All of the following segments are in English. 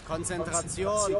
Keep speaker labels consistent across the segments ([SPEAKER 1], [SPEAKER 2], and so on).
[SPEAKER 1] Konzentration!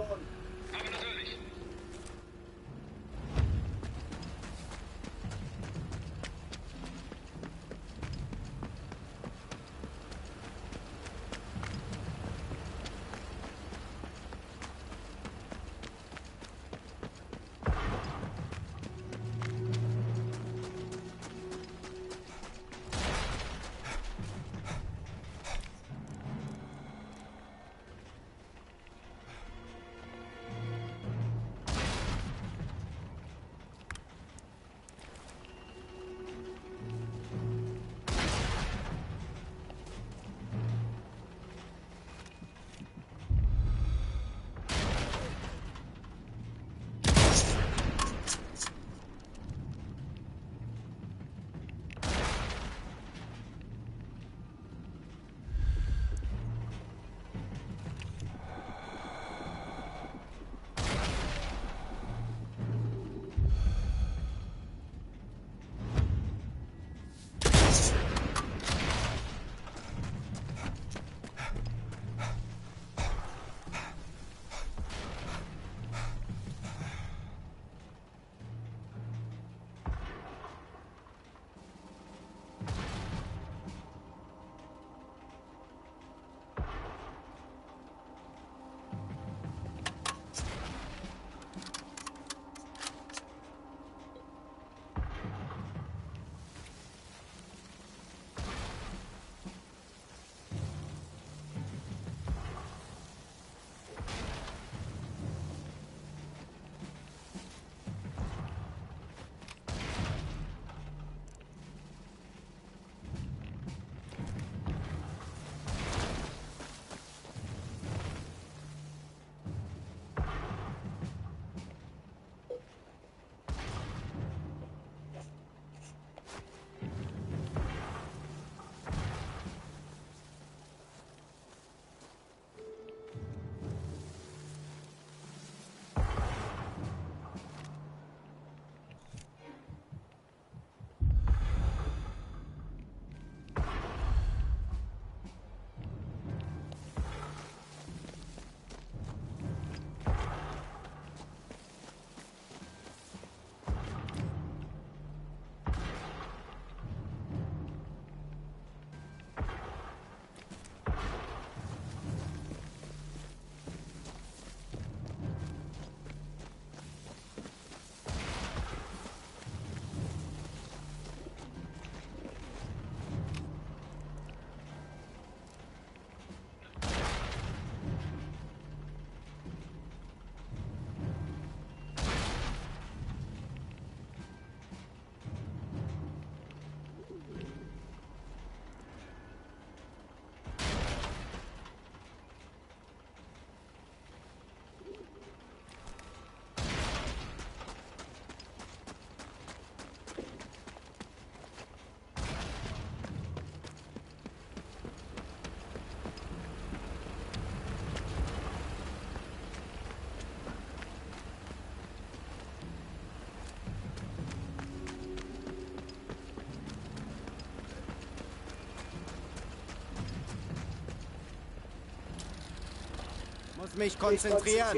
[SPEAKER 1] Muss mich konzentrieren.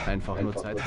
[SPEAKER 1] Einfach nur Zeit.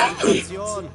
[SPEAKER 1] Konzentration!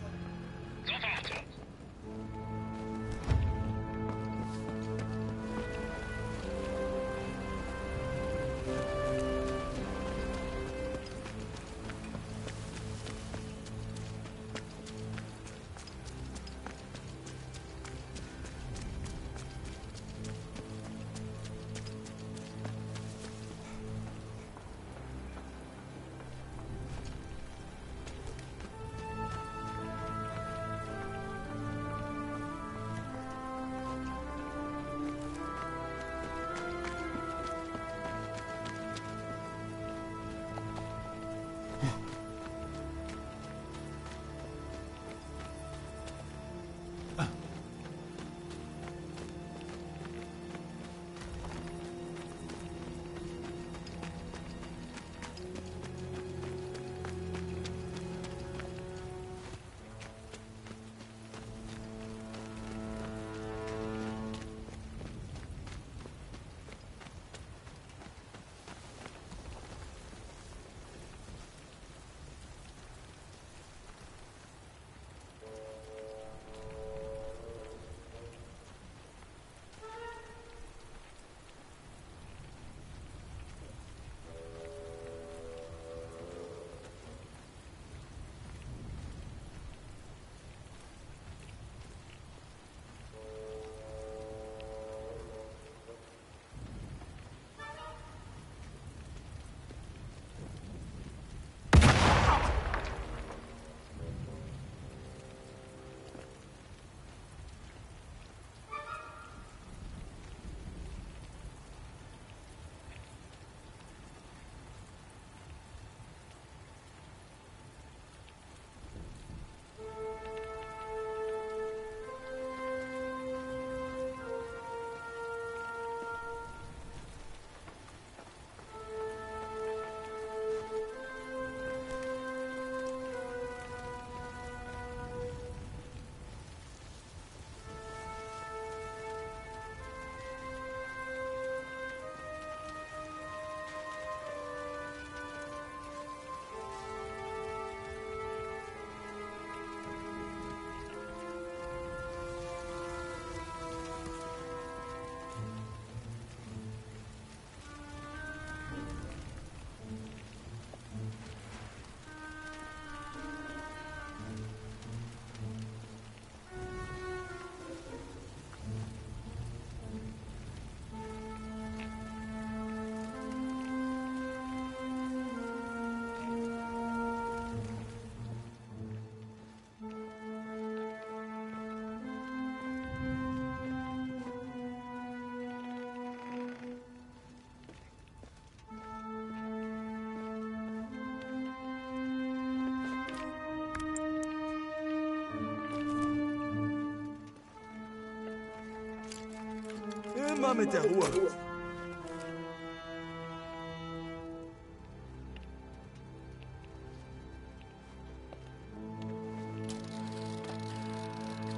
[SPEAKER 2] Immer mit der Ruhe.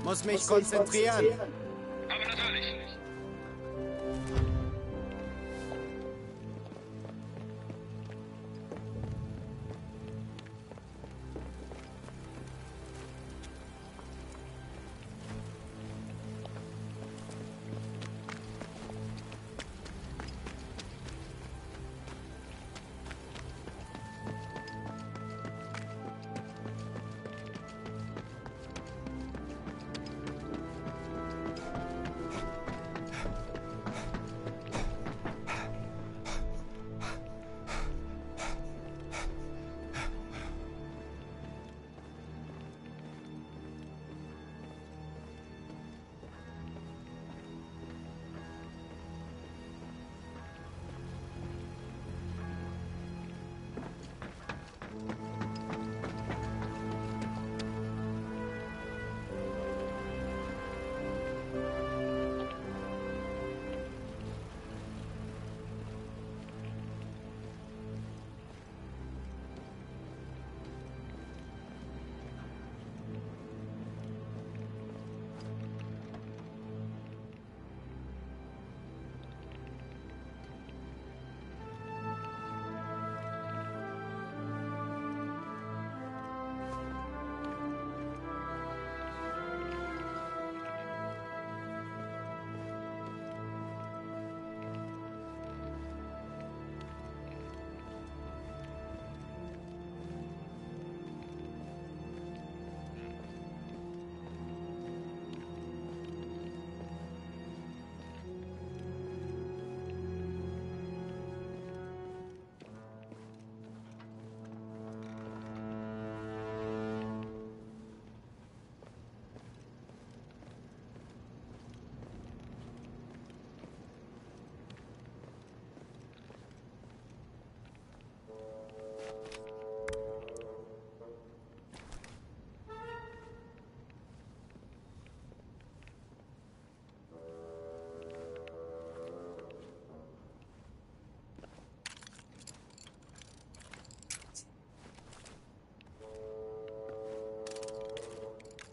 [SPEAKER 1] Muss mich konzentrieren.
[SPEAKER 3] Aber natürlich.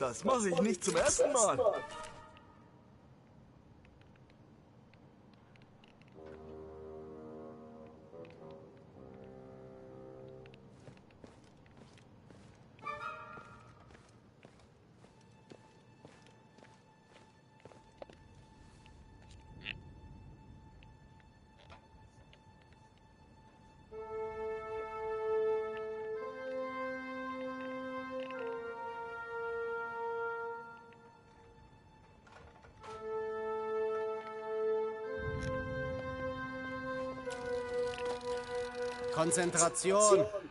[SPEAKER 2] Das mache ich nicht zum ersten Mal.
[SPEAKER 1] Konzentration.
[SPEAKER 3] Sofort.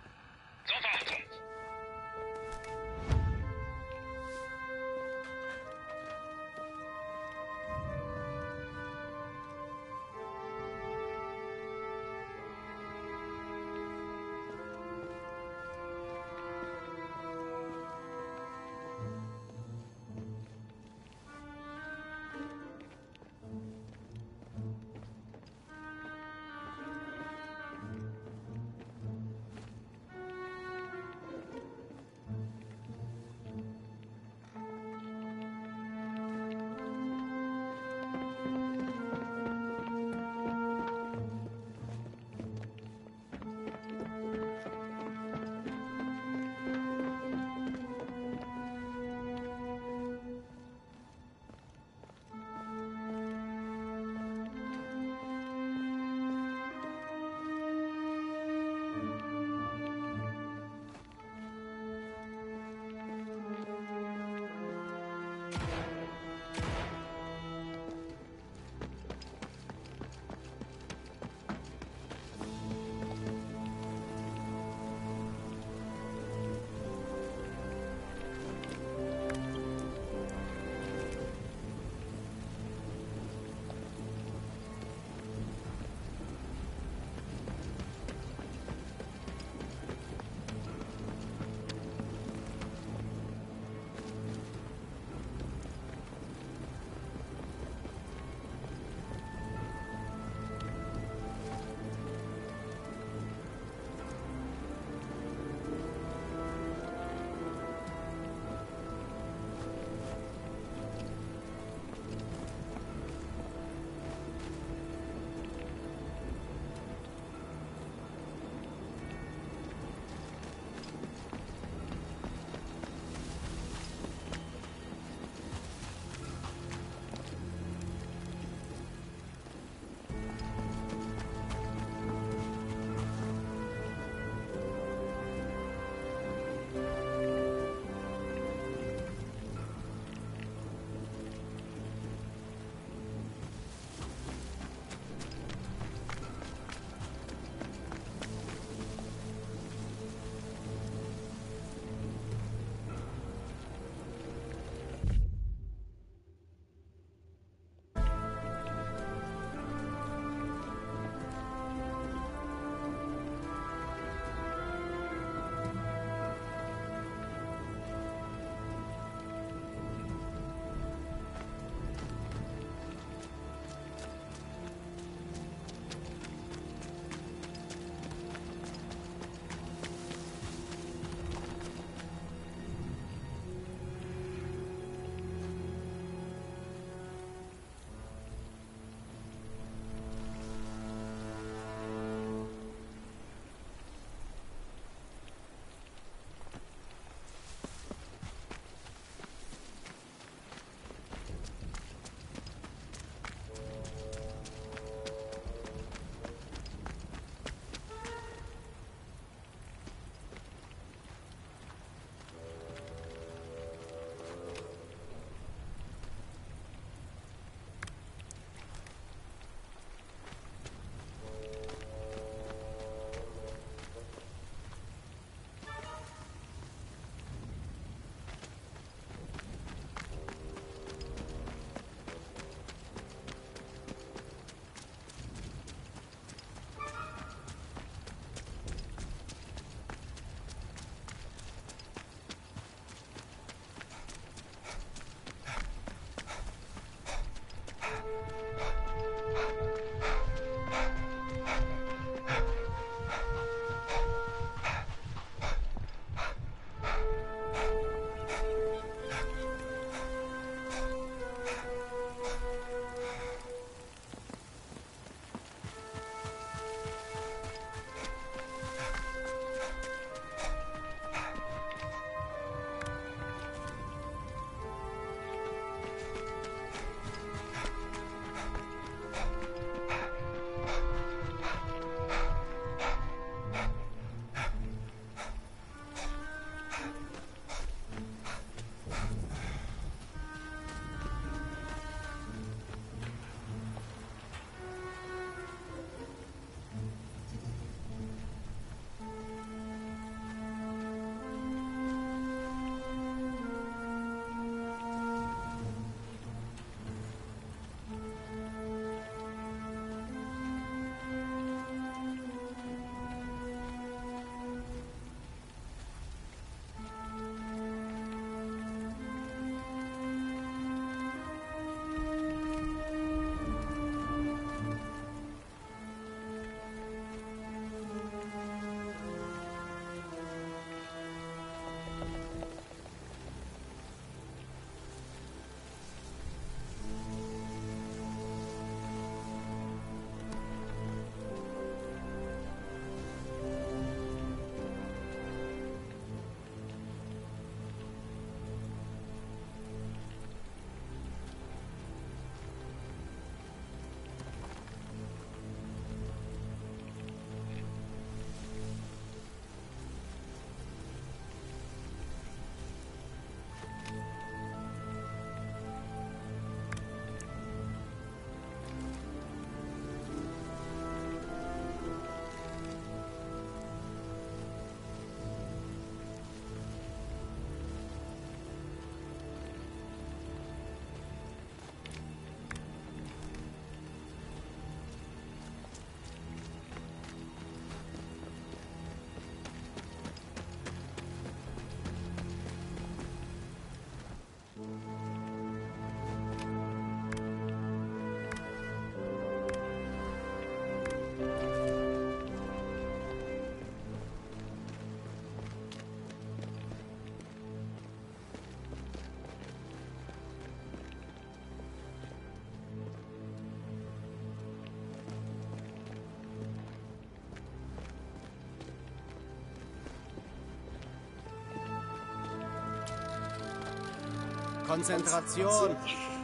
[SPEAKER 1] Konzentration.
[SPEAKER 3] Aber natürlich.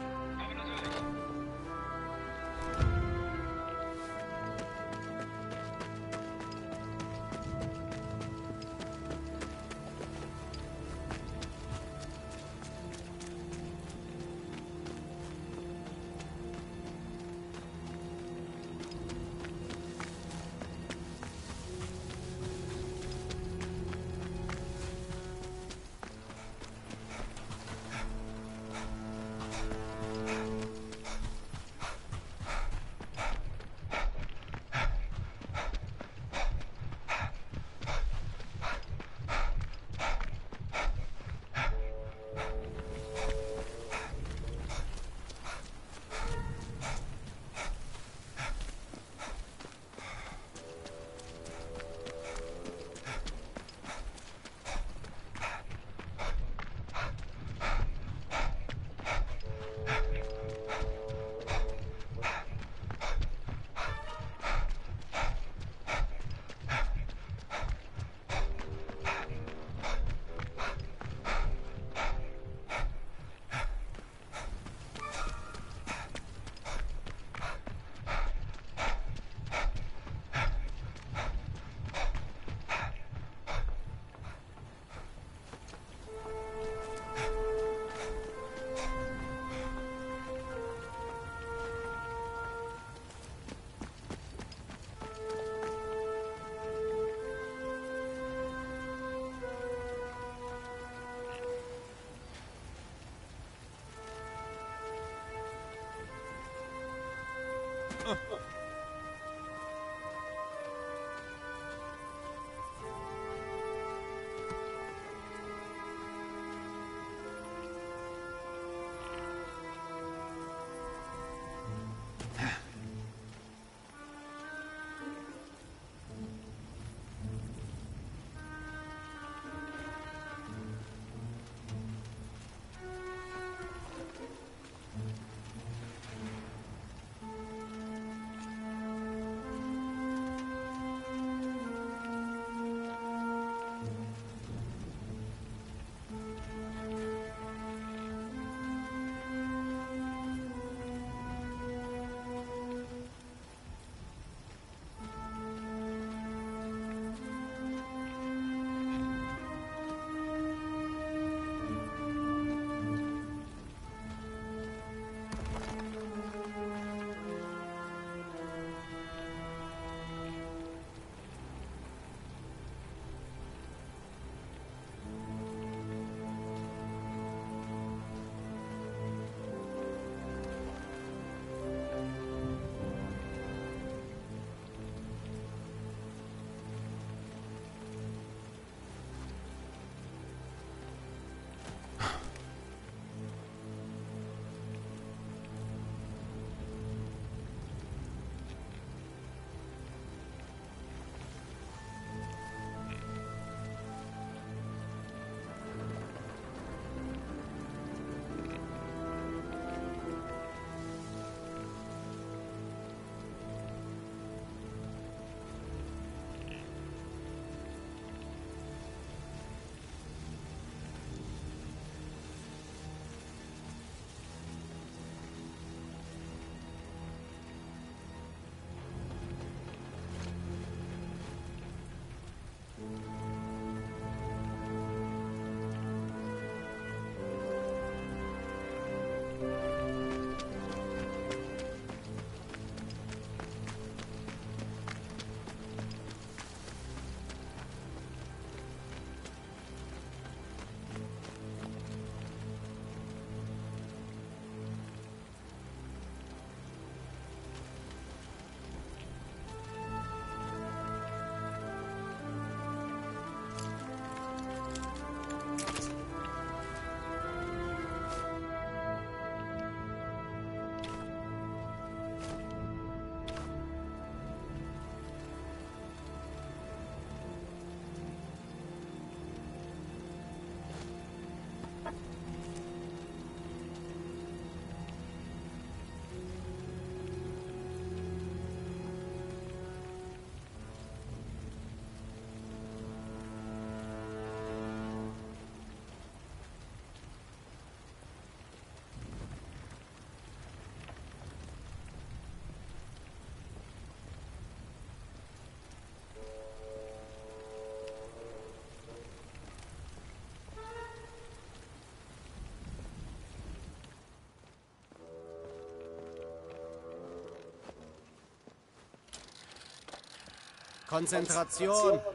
[SPEAKER 1] Konzentration.
[SPEAKER 3] Sofort!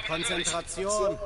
[SPEAKER 1] Konzentration.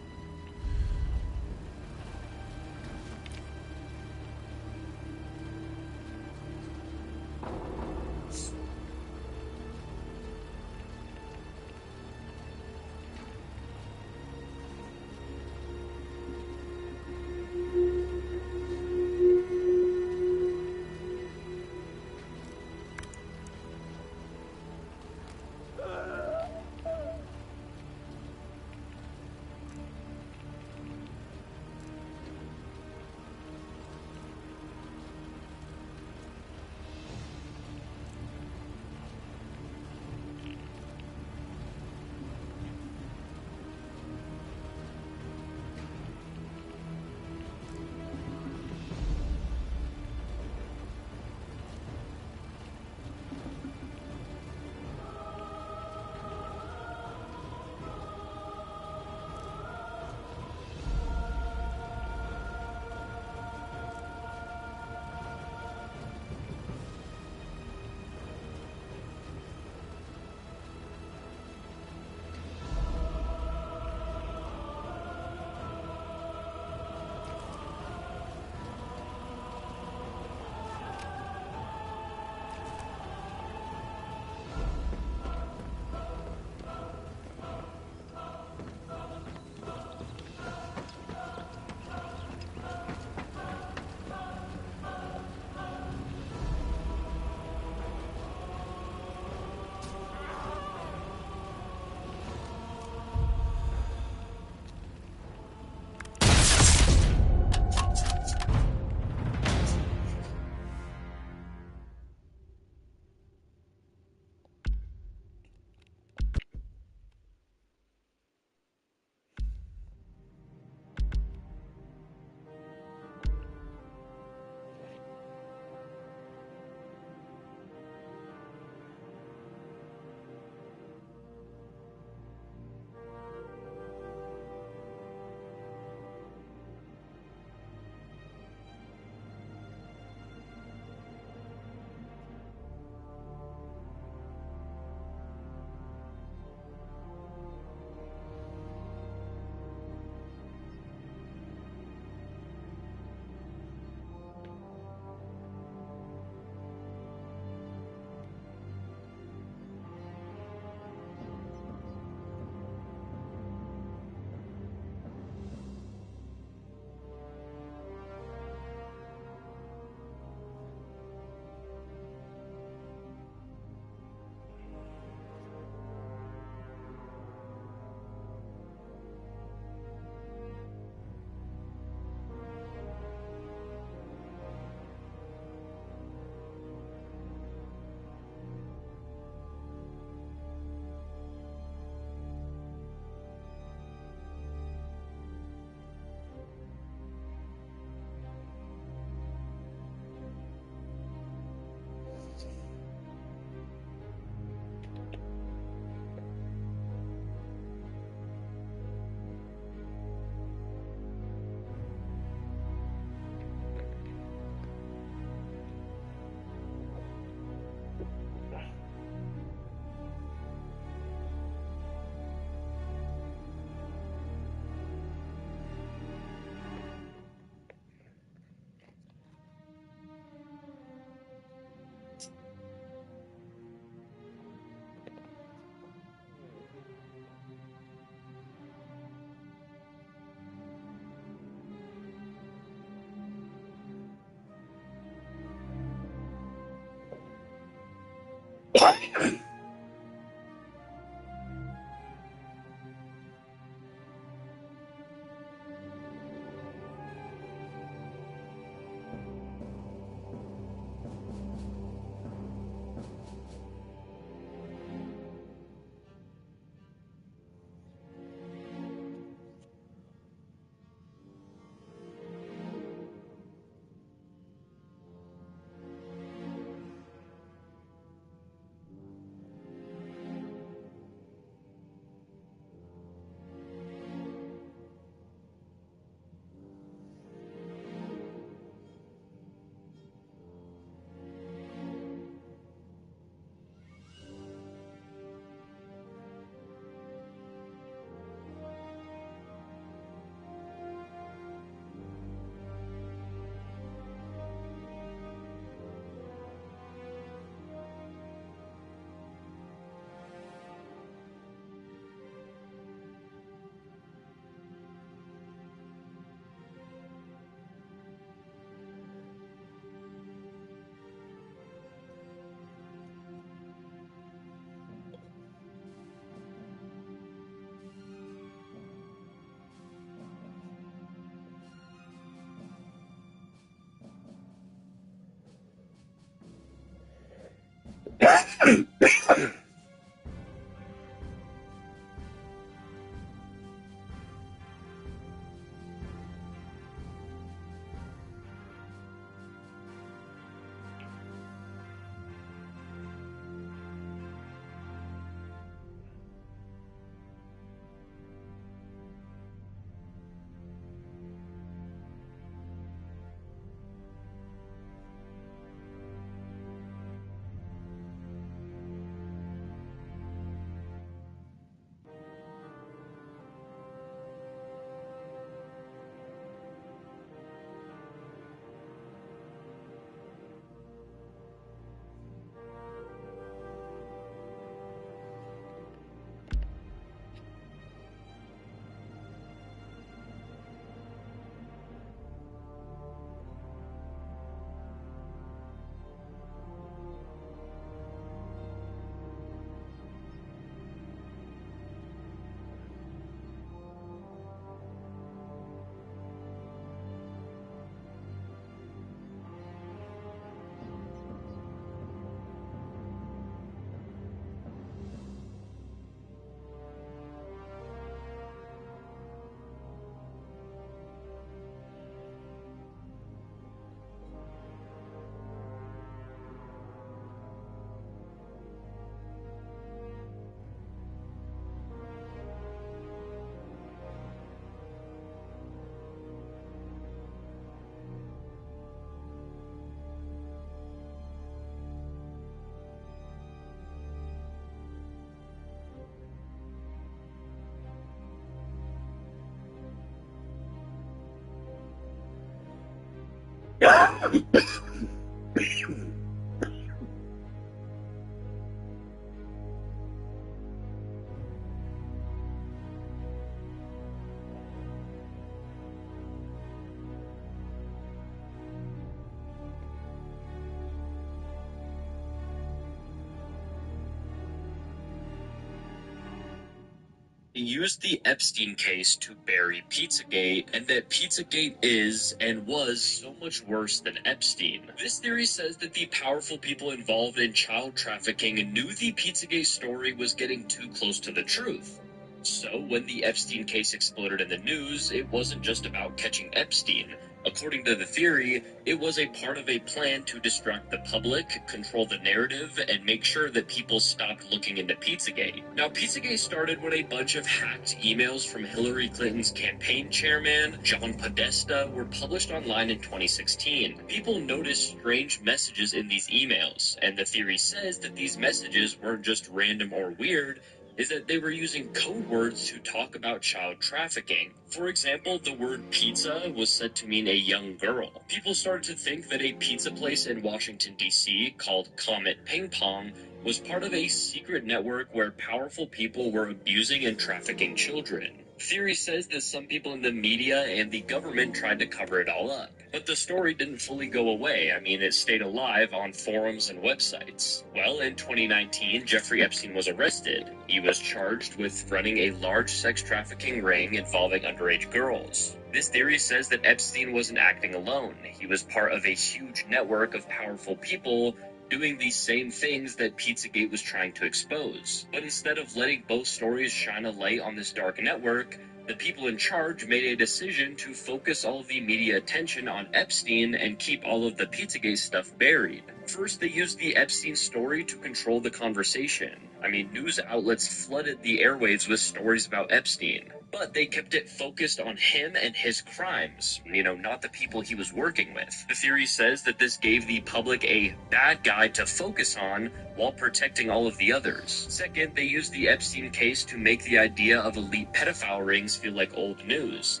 [SPEAKER 4] Used the Epstein case to bury Pizzagate, and that Pizzagate is and was so much worse than Epstein. This theory says that the powerful people involved in child trafficking knew the Pizzagate story was getting too close to the truth. So when the Epstein case exploded in the news, it wasn't just about catching Epstein. According to the theory, it was a part of a plan to distract the public, control the narrative, and make sure that people stopped looking into Pizzagate. Now, Pizzagate started when a bunch of hacked emails from Hillary Clinton's campaign chairman, John Podesta, were published online in 2016. People noticed strange messages in these emails, and the theory says that these messages weren't just random or weird, is that they were using code words to talk about child trafficking. For example, the word pizza was said to mean a young girl. People started to think that a pizza place in Washington, D.C. called Comet Ping Pong was part of a secret network where powerful people were abusing and trafficking children. Theory says that some people in the media and the government tried to cover it all up. But the story didn't fully go away. I mean, it stayed alive on forums and websites. Well, in 2019, Jeffrey Epstein was arrested. He was charged with running a large sex trafficking ring involving underage girls. This theory says that Epstein wasn't acting alone. He was part of a huge network of powerful people doing these same things that Pizzagate was trying to expose. But instead of letting both stories shine a light on this dark network, the people in charge made a decision to focus all of the media attention on Epstein and keep all of the Pizzagate stuff buried. First, they used the Epstein story to control the conversation. I mean, news outlets flooded the airwaves with stories about Epstein, but they kept it focused on him and his crimes, not the people he was working with. The theory says that this gave the public a bad guy to focus on while protecting all of the others. Second, they used the Epstein case to make the idea of elite pedophile rings feel like old news.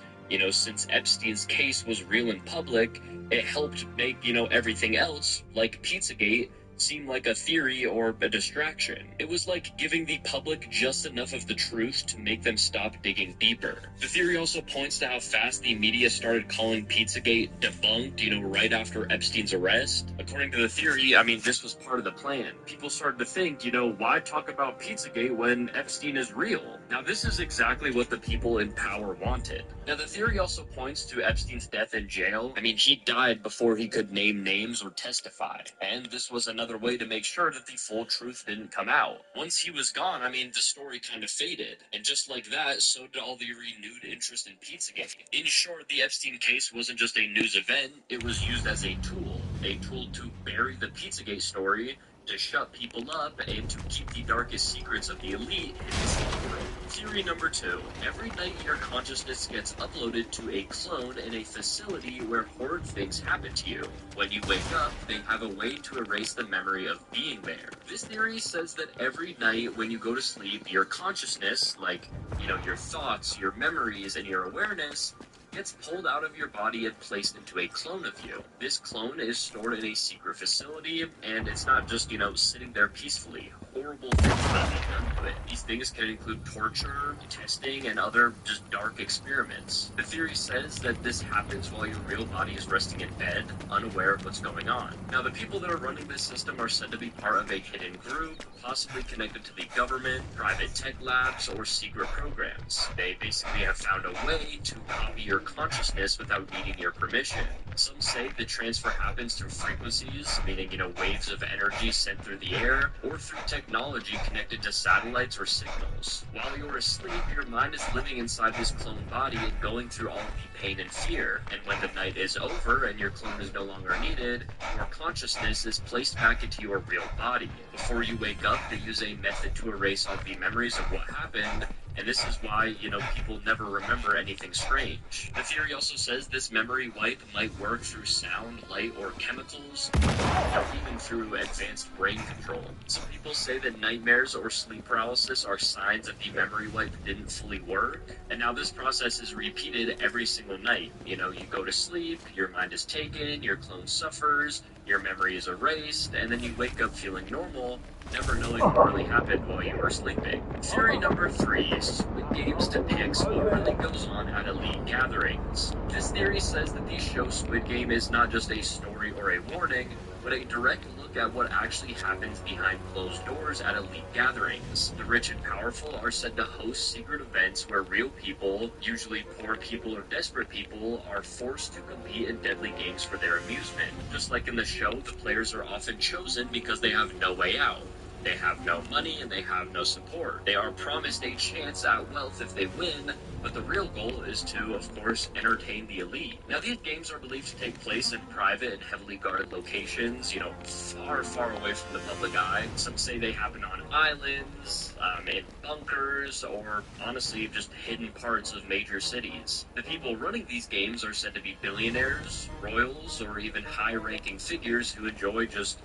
[SPEAKER 4] Since Epstein's case was real in public, it helped make, everything else, like Pizzagate, seem like a theory or a distraction. It was like giving the public just enough of the truth to make them stop digging deeper. The theory also points to how fast the media started calling Pizzagate debunked, right after Epstein's arrest. According to the theory, this was part of the plan. People started to think, why talk about Pizzagate when Epstein is real? Now, this is exactly what the people in power wanted. Now, the theory also points to Epstein's death in jail. He died before he could name names or testify. And this was another way to make sure that the full truth didn't come out. Once he was gone, the story kind of faded. And just like that, so did all the renewed interest in Pizzagate. In short, the Epstein case wasn't just a news event, it was used as a tool to bury the Pizzagate story, to shut people up, and to keep the darkest secrets of the elite hidden. Theory number 2. Every night your consciousness gets uploaded to a clone in a facility where horrid things happen to you. When you wake up, they have a way to erase the memory of being there. This theory says that every night when you go to sleep, your consciousness, your thoughts, your memories, and your awareness, gets pulled out of your body and placed into a clone of you. This clone is stored in a secret facility, and it's not just, sitting there peacefully. Horrible things might be done to it. These things can include torture, testing, and other just dark experiments. The theory says that this happens while your real body is resting in bed, unaware of what's going on. Now, the people that are running this system are said to be part of a hidden group, possibly connected to the government, private tech labs, or secret programs. They basically have found a way to copy your consciousness without needing your permission. Some say the transfer happens through frequencies, meaning, waves of energy sent through the air, or through technology connected to satellites or signals. While you're asleep, your mind is living inside this clone body and going through all the pain and fear. And when the night is over and your clone is no longer needed, your consciousness is placed back into your real body. Before you wake up, they use a method to erase all the memories of what happened, and this is why, people never remember anything strange. The theory also says this memory wipe might work through sound, light, or chemicals, or even through advanced brain control. Some people say that nightmares or sleep paralysis are signs that the memory wipe didn't fully work, and now this process is repeated every single night. You go to sleep, your mind is taken, your clone suffers, your memory is erased, and then you wake up feeling normal, never knowing what really happened while you were sleeping. Theory number 3. Squid Games depicts what really goes on at elite gatherings. This theory says that the show Squid Game is not just a story or a warning, but a direct look at what actually happens behind closed doors at elite gatherings. The rich and powerful are said to host secret events where real people, usually poor people or desperate people, are forced to compete in deadly games for their amusement. Just like in the show, the players are often chosen because they have no way out. They have no money and they have no support. They are promised a chance at wealth if they win, but the real goal is to, of course, entertain the elite. Now, these games are believed to take place in private and heavily guarded locations, far, far away from the public eye. Some say they happen on islands, in bunkers, or honestly, just hidden parts of major cities. The people running these games are said to be billionaires, royals, or even high-ranking figures who enjoy just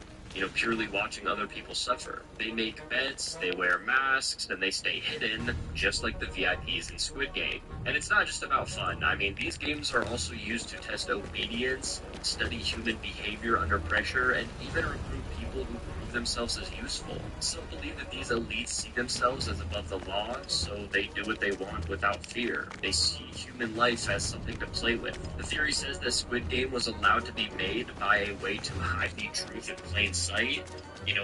[SPEAKER 4] purely watching other people suffer. They make bets, they wear masks, and they stay hidden, just like the VIPs in Squid Game. And it's not just about fun. These games are also used to test obedience, study human behavior under pressure, and even recruit people who prove themselves as useful. Some believe that these elites see themselves as above the law, so they do what they want without fear. They see human life as something to play with. The theory says that Squid Game was allowed to be made by a way to hide the truth in plain sight.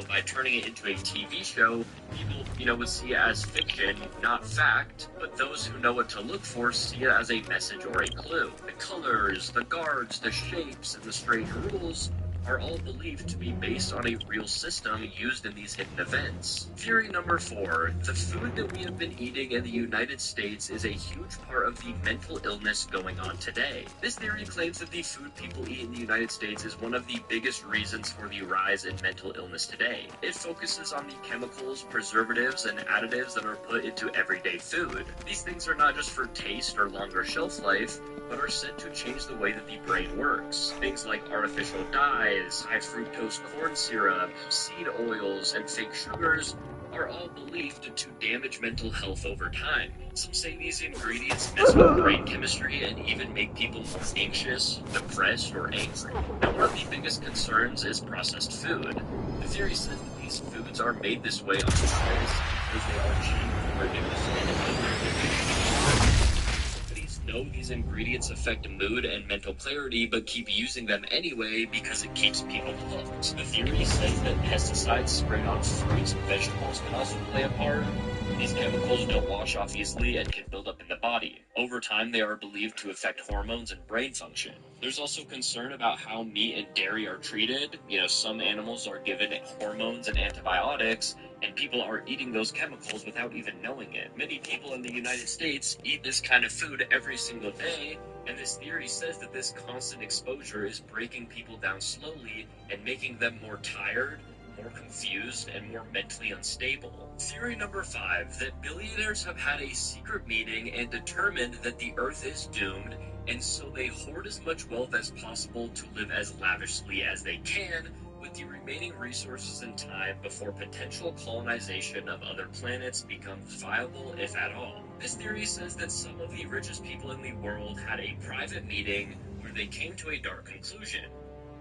[SPEAKER 4] By turning it into a TV show, people, would see it as fiction, not fact, but those who know what to look for see it as a message or a clue. The colors, the guards, the shapes, and the strange rules are all believed to be based on a real system used in these hidden events. Theory number 4. The food that we have been eating in the United States is a huge part of the mental illness going on today. This theory claims that the food people eat in the United States is one of the biggest reasons for the rise in mental illness today. It focuses on the chemicals, preservatives, and additives that are put into everyday food. These things are not just for taste or longer shelf life, but are said to change the way that the brain works. Things like artificial dyes, high fructose corn syrup, seed oils, and fake sugars are all believed to damage mental health over time. Some say these ingredients mess with brain chemistry and even make people more anxious, depressed, or angry. Now, one of the biggest concerns is processed food. The theory says that these foods are made this way on purpose because they are cheap, reduced, and know these ingredients affect mood and mental clarity, but keep using them anyway because it keeps people hooked. The theory says that pesticides sprayed on fruits and vegetables can also play a part. These chemicals don't wash off easily and can build up in the body. Over time, they are believed to affect hormones and brain function. There's also concern about how meat and dairy are treated. Some animals are given hormones and antibiotics, and people are eating those chemicals without even knowing it. Many people in the United States eat this kind of food every single day, and this theory says that this constant exposure is breaking people down slowly and making them more tired, more confused, and more mentally unstable. Theory number 5, that billionaires have had a secret meeting and determined that the Earth is doomed, and so they hoard as much wealth as possible to live as lavishly as they can, with the remaining resources and time before potential colonization of other planets becomes viable, if at all. This theory says that some of the richest people in the world had a private meeting where they came to a dark conclusion.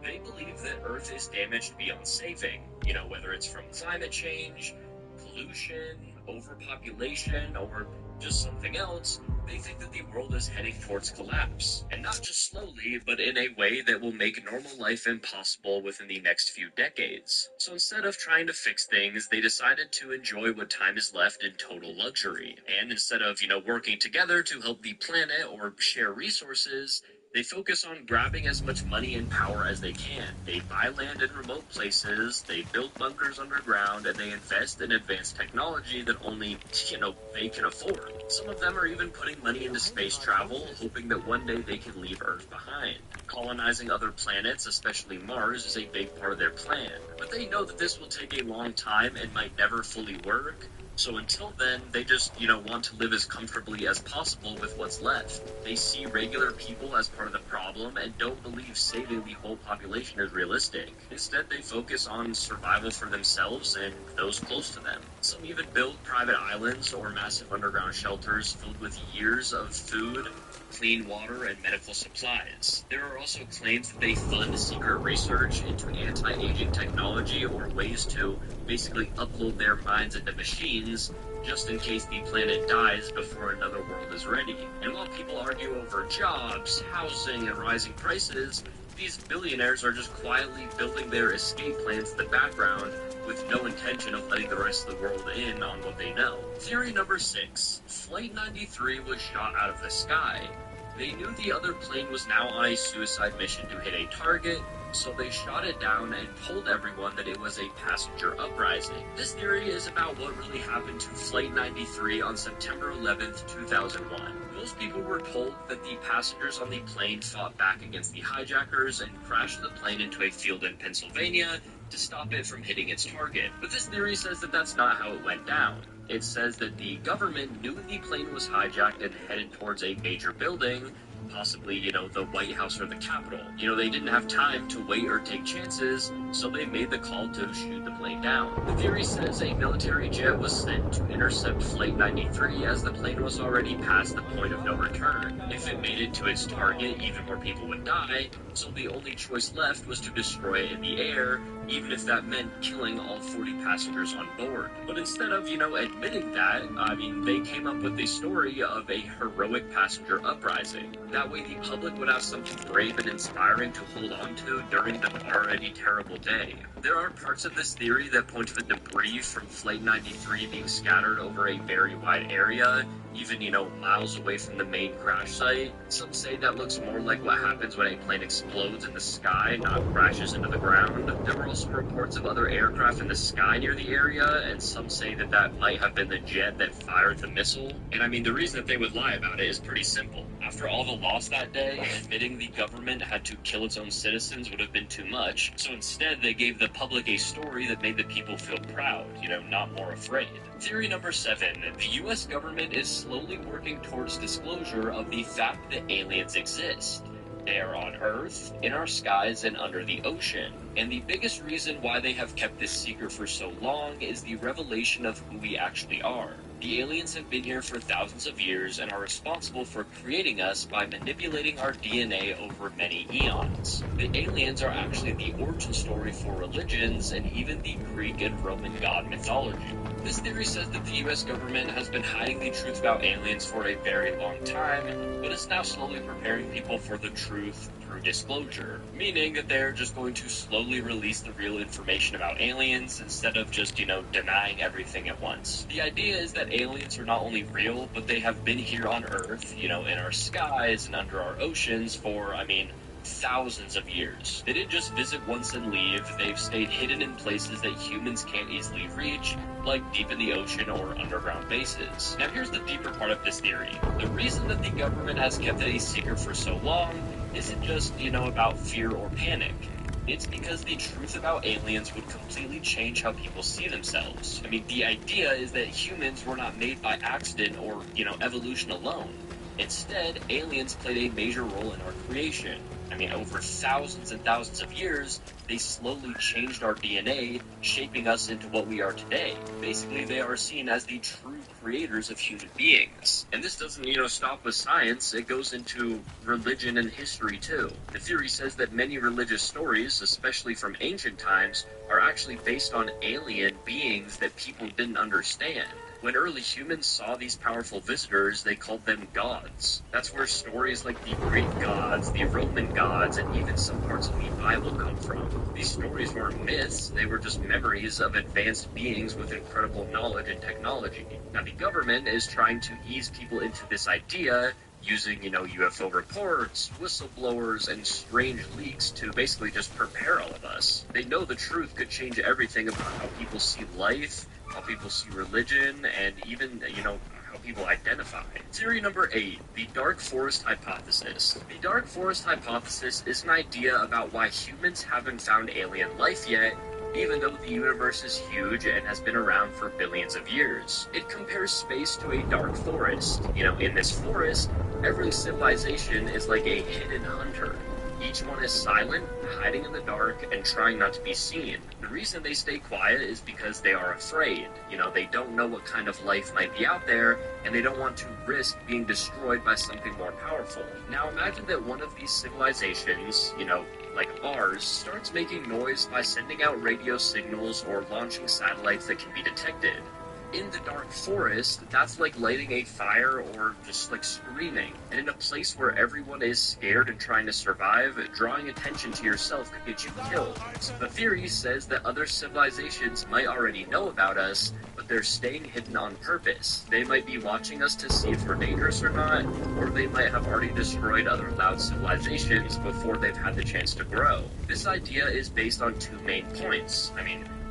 [SPEAKER 4] They believe that Earth is damaged beyond saving, whether it's from climate change, pollution, overpopulation, or just something else. They think that the world is heading towards collapse, and not just slowly, but in a way that will make normal life impossible within the next few decades. So instead of trying to fix things, they decided to enjoy what time is left in total luxury. And instead of, working together to help the planet or share resources, they focus on grabbing as much money and power as they can. They buy land in remote places, they build bunkers underground, and they invest in advanced technology that only, they can afford. Some of them are even putting money into space travel, hoping that one day they can leave Earth behind. Colonizing other planets, especially Mars, is a big part of their plan. But they know that this will take a long time and might never fully work. So until then, they just, want to live as comfortably as possible with what's left. They see regular people as part of the problem and don't believe saving the whole population is realistic. Instead, they focus on survival for themselves and those close to them. Some even build private islands or massive underground shelters filled with years of food, clean water, and medical supplies. There are also claims that they fund secret research into anti-aging technology or ways to basically upload their minds into machines just in case the planet dies before another world is ready. And while people argue over jobs, housing, and rising prices, these billionaires are just quietly building their escape plans in the background with no intention of letting the rest of the world in on what they know. Theory number 6. Flight 93 was shot out of the sky. They knew the other plane was now on a suicide mission to hit a target, so they shot it down and told everyone that it was a passenger uprising. This theory is about what really happened to Flight 93 on September 11th, 2001. Most people were told that the passengers on the plane fought back against the hijackers and crashed the plane into a field in Pennsylvania to stop it from hitting its target. But this theory says that that's not how it went down. It says that the government knew the plane was hijacked and headed towards a major building, possibly, the White House or the Capitol. They didn't have time to wait or take chances, so they made the call to shoot the plane down. The theory says a military jet was sent to intercept Flight 93 as the plane was already past the point of no return. If it made it to its target, even more people would die, so the only choice left was to destroy it in the air, even if that meant killing all 40 passengers on board. But instead of, admitting that, they came up with a story of a heroic passenger uprising. That way the public would have something brave and inspiring to hold on to during the already terrible day. There are parts of this theory that point to the debris from Flight 93 being scattered over a very wide area, even, miles away from the main crash site. Some say that looks more like what happens when a plane explodes in the sky, not crashes into the ground. There were also reports of other aircraft in the sky near the area, and some say that that might have been the jet that fired the missile. And the reason that they would lie about it is pretty simple. After all the loss that day, admitting the government had to kill its own citizens would have been too much, so instead they gave the public a story that made the people feel proud, not more afraid. Theory number 7. The U.S. government is slowly working towards disclosure of the fact that aliens exist. They are on Earth, in our skies, and under the ocean. And the biggest reason why they have kept this secret for so long is the revelation of who we actually are. The aliens have been here for thousands of years and are responsible for creating us by manipulating our DNA over many eons. The aliens are actually the origin story for religions and even the Greek and Roman god mythology. This theory says that the US government has been hiding the truth about aliens for a very long time, but is now slowly preparing people for the truth through disclosure, meaning that they're just going to slowly release the real information about aliens instead of just, denying everything at once. The idea is that aliens are not only real, but they have been here on Earth, in our skies and under our oceans for, thousands of years. They didn't just visit once and leave, they've stayed hidden in places that humans can't easily reach, like deep in the ocean or underground bases. Now here's the deeper part of this theory. The reason that the government has kept it a secret for so long isn't just, about fear or panic. It's because the truth about aliens would completely change how people see themselves. The idea is that humans were not made by accident or, evolution alone. Instead, aliens played a major role in our creation. Over thousands and thousands of years, they slowly changed our DNA, shaping us into what we are today. Basically, they are seen as the true creators of human beings. And this doesn't, stop with science, it goes into religion and history too. The theory says that many religious stories, especially from ancient times, are actually based on alien beings that people didn't understand. When early humans saw these powerful visitors, they called them gods. That's where stories like the Greek gods, the Roman gods, and even some parts of the Bible come from. These stories weren't myths, they were just memories of advanced beings with incredible knowledge and technology. Now the government is trying to ease people into this idea using, UFO reports, whistleblowers, and strange leaks to basically just prepare all of us. They know the truth could change everything about how people see life, how people see religion, and even, how people identify. Theory number 8, the Dark Forest Hypothesis. The Dark Forest Hypothesis is an idea about why humans haven't found alien life yet, even though the universe is huge and has been around for billions of years. It compares space to a dark forest. In this forest, every civilization is like a hidden hunter. Each one is silent, hiding in the dark, and trying not to be seen. The reason they stay quiet is because they are afraid. They don't know what kind of life might be out there, and they don't want to risk being destroyed by something more powerful. Now imagine that one of these civilizations, like ours, starts making noise by sending out radio signals or launching satellites that can be detected. In the dark forest, that's like lighting a fire or just like screaming. And in a place where everyone is scared and trying to survive, drawing attention to yourself could get you killed. So the theory says that other civilizations might already know about us, but they're staying hidden on purpose. They might be watching us to see if we're dangerous or not, or they might have already destroyed other loud civilizations before they've had the chance to grow. This idea is based on two main points.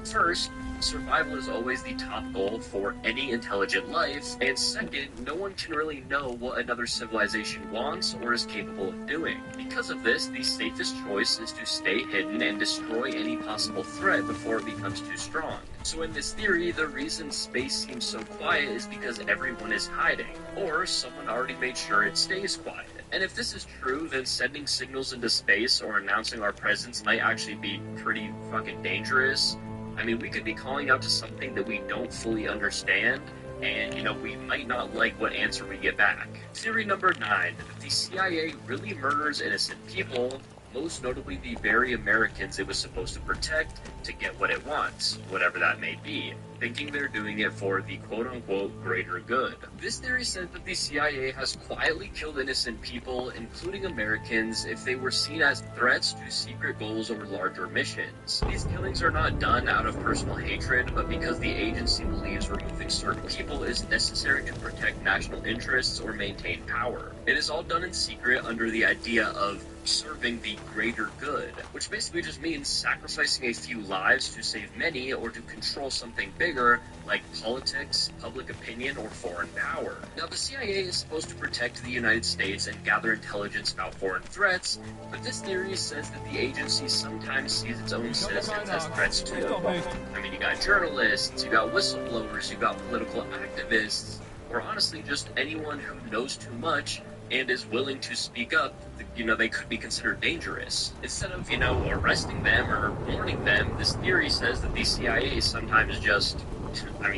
[SPEAKER 4] First, survival is always the top goal for any intelligent life, and second, no one can really know what another civilization wants or is capable of doing. Because of this, the safest choice is to stay hidden and destroy any possible threat before it becomes too strong. So in this theory, the reason space seems so quiet is because everyone is hiding, or someone already made sure it stays quiet. And if this is true, then sending signals into space or announcing our presence might actually be pretty fucking dangerous. I mean, we could be calling out to something that we don't fully understand, and, we might not like what answer we get back. Theory number 9, the CIA really murders innocent people, most notably the very Americans it was supposed to protect to get what it wants, whatever that may be, thinking they're doing it for the quote-unquote greater good. This theory says that the CIA has quietly killed innocent people, including Americans, if they were seen as threats to secret goals or larger missions. These killings are not done out of personal hatred, but because the agency believes removing certain people is necessary to protect national interests or maintain power. It is all done in secret under the idea of serving the greater good, which basically just means sacrificing a few lives to save many or to control something bigger like politics, public opinion, or foreign power. Now, the CIA is supposed to protect the United States and gather intelligence about foreign threats, but this theory says that the agency sometimes sees its own citizens as threats too. I mean, you got journalists, you got whistleblowers, you got political activists, or honestly just anyone who knows too much and is willing to speak up. They could be considered dangerous. Instead of, arresting them or warning them, this theory says that the CIA sometimes just,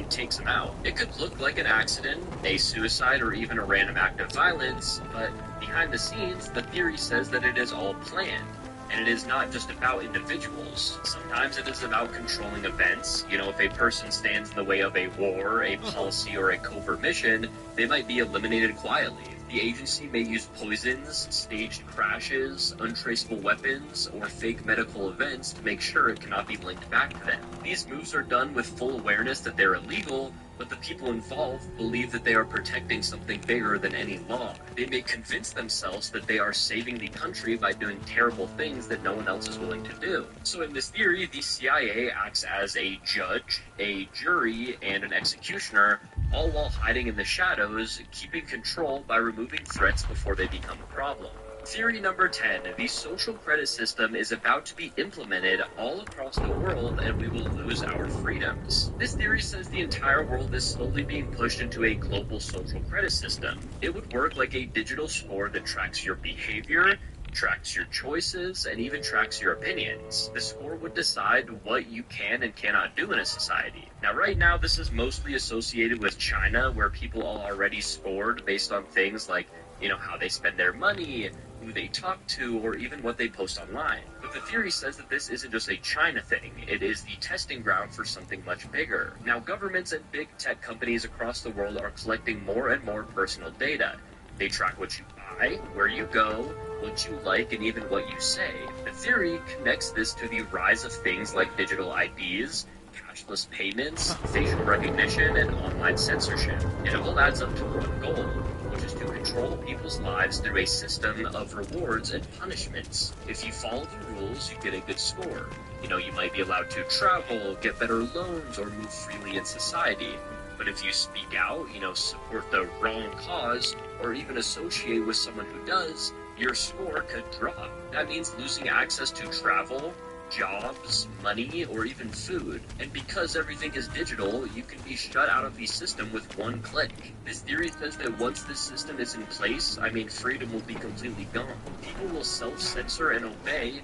[SPEAKER 4] takes them out. It could look like an accident, a suicide, or even a random act of violence, but behind the scenes, the theory says that it is all planned. And it is not just about individuals. Sometimes it is about controlling events. If a person stands in the way of a war, a policy, or a covert mission, they might be eliminated quietly. The agency may use poisons, staged crashes, untraceable weapons, or fake medical events to make sure it cannot be linked back to them. These moves are done with full awareness that they're illegal, but the people involved believe that they are protecting something bigger than any law. They may convince themselves that they are saving the country by doing terrible things that no one else is willing to do. So in this theory, the CIA acts as a judge, a jury, and an executioner, all while hiding in the shadows, keeping control by removing threats before they become a problem. Theory number 10, the social credit system is about to be implemented all across the world and we will lose our freedoms. This theory says the entire world is slowly being pushed into a global social credit system. It would work like a digital score that tracks your behavior, tracks your choices, and even tracks your opinions. The score would decide what you can and cannot do in a society. Now, right now, this is mostly associated with China, where people are already scored based on things like, how they spend their money, who they talk to, or even what they post online. But the theory says that this isn't just a China thing, it is the testing ground for something much bigger. Now, governments and big tech companies across the world are collecting more and more personal data. They track what you buy, where you go, what you like, and even what you say. The theory connects this to the rise of things like digital IDs, cashless payments, facial recognition, and online censorship. It all adds up to one goal, which is to control people's lives through a system of rewards and punishments. If you follow the rules, you get a good score. You might be allowed to travel, get better loans, or move freely in society. But if you speak out, support the wrong cause, or even associate with someone who does, your score could drop. That means losing access to travel, jobs, money, or even food. And because everything is digital, you can be shut out of the system with one click. This theory says that once this system is in place, freedom will be completely gone. People will self-censor and obey,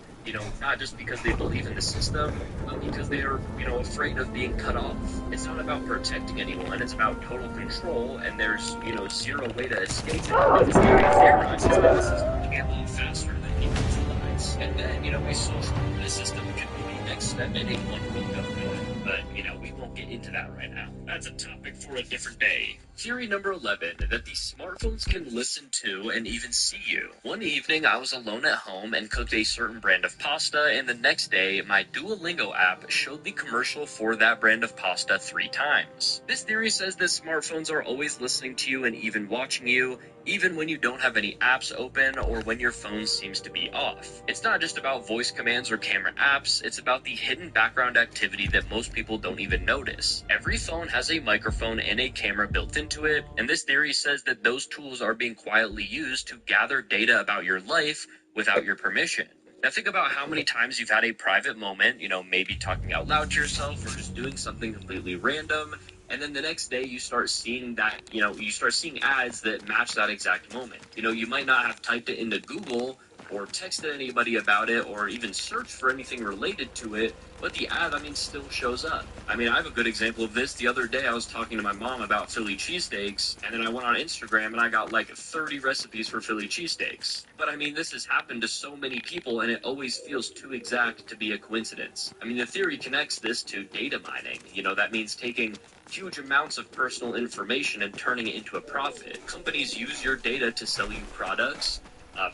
[SPEAKER 4] not just because they believe in the system, but because they are, afraid of being cut off. It's not about protecting anyone, it's about total control, and there's, zero way to escape it. But this theory theorizes that this is going to get a little faster than people realize. And then, a social credit system can be the next step in a one-world government. But, we won't get into that right now. That's a topic for a different day. Theory number 11, that the smartphones can listen to and even see you. One evening, I was alone at home and cooked a certain brand of pasta, and the next day, my Duolingo app showed the commercial for that brand of pasta 3 times. This theory says that smartphones are always listening to you and even watching you, even when you don't have any apps open or when your phone seems to be off. It's not just about voice commands or camera apps, it's about the hidden background activity that most people don't even notice. Every phone has a microphone and a camera built into it, and this theory says that those tools are being quietly used to gather data about your life without your permission. Now think about how many times you've had a private moment, maybe talking out loud to yourself or just doing something completely random, And then the next day you start seeing that, you start seeing ads that match that exact moment. You might not have typed it into Google or texted anybody about it or even searched for anything related to it, but the ad, still shows up. I have a good example of this. The other day I was talking to my mom about Philly cheesesteaks, and then I went on Instagram and I got like 30 recipes for Philly cheesesteaks. But this has happened to so many people, and it always feels too exact to be a coincidence. The theory connects this to data mining. That means taking huge amounts of personal information and turning it into a profit. Companies use your data to sell you products,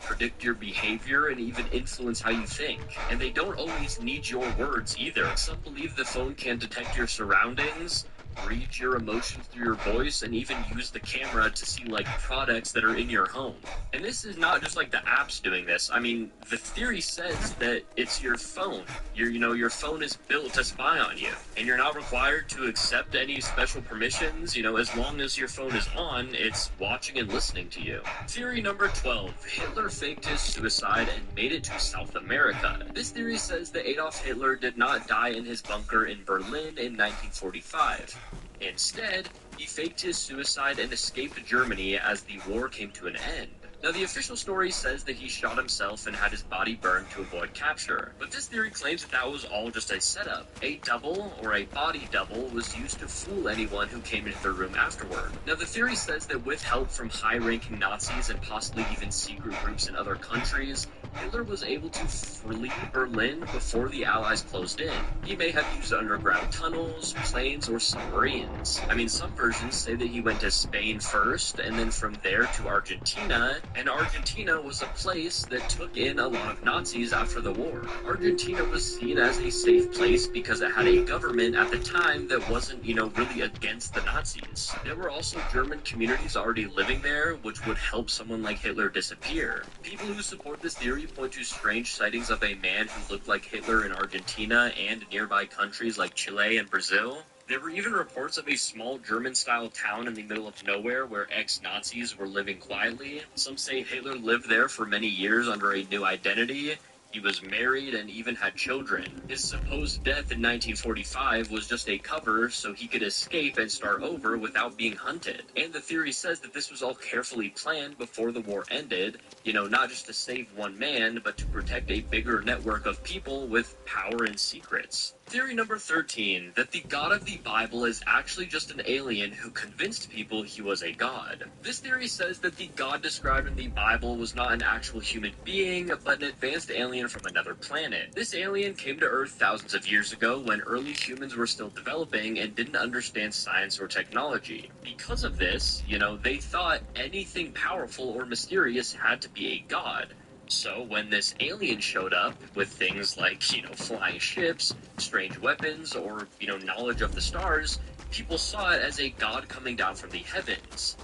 [SPEAKER 4] predict your behavior, and even influence how you think. And they don't always need your words either. Some believe the phone can detect your surroundings, read your emotions through your voice, and even use the camera to see products that are in your home. And this is not just the apps doing this. The theory says that it's your phone. Your phone is built to spy on you, and you're not required to accept any special permissions. As long as your phone is on, it's watching and listening to you. Theory number 12. Hitler faked his suicide and made it to South America. This theory says that Adolf Hitler did not die in his bunker in Berlin in 1945. Instead, he faked his suicide and escaped to Germany as the war came to an end. Now, the official story says that he shot himself and had his body burned to avoid capture, but this theory claims that was all just a setup. A double, or a body double, was used to fool anyone who came into the room afterward. Now, the theory says that with help from high-ranking Nazis and possibly even secret groups in other countries, Hitler was able to flee Berlin before the Allies closed in. He may have used underground tunnels, planes, or submarines. Some versions say that he went to Spain first, and then from there to Argentina, and Argentina was a place that took in a lot of Nazis after the war. Argentina was seen as a safe place because it had a government at the time that wasn't, really against the Nazis. There were also German communities already living there, which would help someone like Hitler disappear. People who support this theory point to strange sightings of a man who looked like Hitler in Argentina and nearby countries like Chile and Brazil. There were even reports of a small German-style town in the middle of nowhere where ex-Nazis were living quietly. Some say Hitler lived there for many years under a new identity. He was married and even had children. His supposed death in 1945 was just a cover so he could escape and start over without being hunted. And the theory says that this was all carefully planned before the war ended, not just to save one man, but to protect a bigger network of people with power and secrets. Theory number 13, that the God of the Bible is actually just an alien who convinced people he was a god. This theory says that the God described in the Bible was not an actual human being, but an advanced alien from another planet. This alien came to Earth thousands of years ago when early humans were still developing and didn't understand science or technology. Because of this, they thought anything powerful or mysterious had to be a god. So when this alien showed up with things like, flying ships, strange weapons, or, knowledge of the stars, people saw it as a god coming down from the heavens.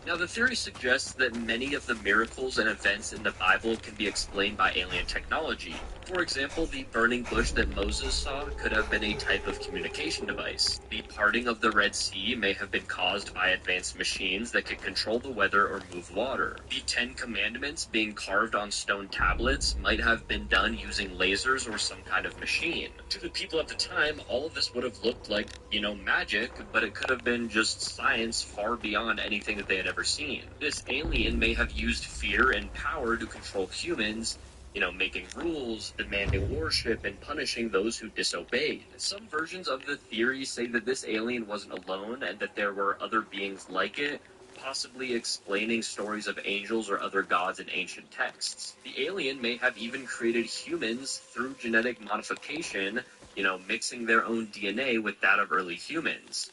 [SPEAKER 4] Now, the theory suggests that many of the miracles and events in the Bible can be explained by alien technology. For example, the burning bush that Moses saw could have been a type of communication device. The parting of the Red Sea may have been caused by advanced machines that could control the weather or move water. The 10 Commandments being carved on stone tablets might have been done using lasers or some kind of machine. To the people at the time, all of this would have looked like, magic, but it could have been just science far beyond anything that they had ever seen. This alien may have used fear and power to control humans, making rules, demanding worship, and punishing those who disobeyed. Some versions of the theory say that this alien wasn't alone and that there were other beings like it, possibly explaining stories of angels or other gods in ancient texts. The alien may have even created humans through genetic modification, mixing their own DNA with that of early humans.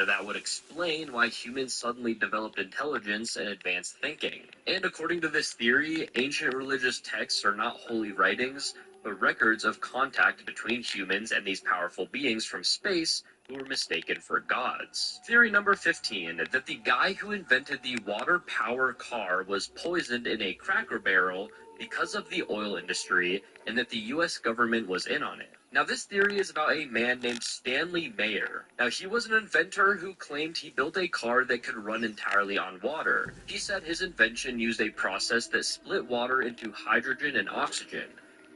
[SPEAKER 4] That would explain why humans suddenly developed intelligence and advanced thinking. And according to this theory, ancient religious texts are not holy writings, but records of contact between humans and these powerful beings from space who were mistaken for gods. Theory number 15, that the guy who invented the water power car was poisoned in a Cracker Barrel because of the oil industry, and that the US government was in on it. Now, this theory is about a man named Stanley Mayer. Now, he was an inventor who claimed he built a car that could run entirely on water. He said his invention used a process that split water into hydrogen and oxygen.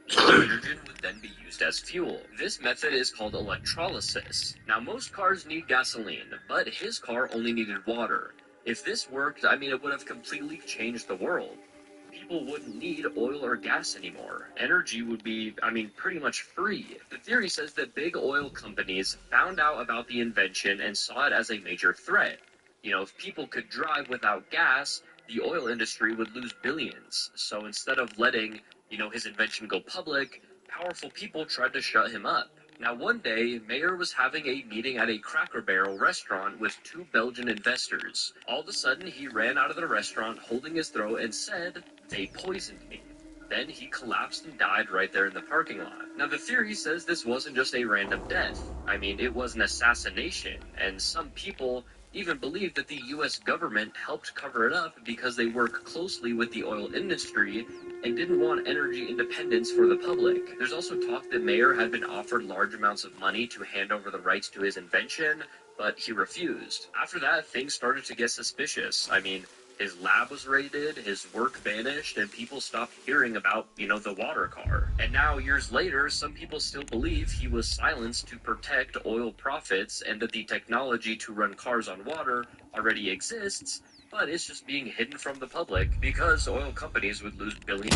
[SPEAKER 4] Hydrogen would then be used as fuel. This method is called electrolysis. Now, most cars need gasoline, but his car only needed water. If this worked, it would have completely changed the world. People wouldn't need oil or gas anymore. Energy would be, pretty much free. The theory says that big oil companies found out about the invention and saw it as a major threat. If people could drive without gas, the oil industry would lose billions. So instead of letting, his invention go public, powerful people tried to shut him up. Now, one day, Mayer was having a meeting at a Cracker Barrel restaurant with two Belgian investors. All of a sudden, he ran out of the restaurant holding his throat and said, "They poisoned me." Then he collapsed and died right there in the parking lot. Now, the theory says this wasn't just a random death. It was an assassination, and some people even believe that the U.S. government helped cover it up because they work closely with the oil industry and didn't want energy independence for the public. There's also talk that Mayer had been offered large amounts of money to hand over the rights to his invention, but he refused. After that, things started to get suspicious. His lab was raided, his work vanished, and people stopped hearing about, the water car. And now, years later, some people still believe he was silenced to protect oil profits and that the technology to run cars on water already exists, but it's just being hidden from the public because oil companies would lose billions.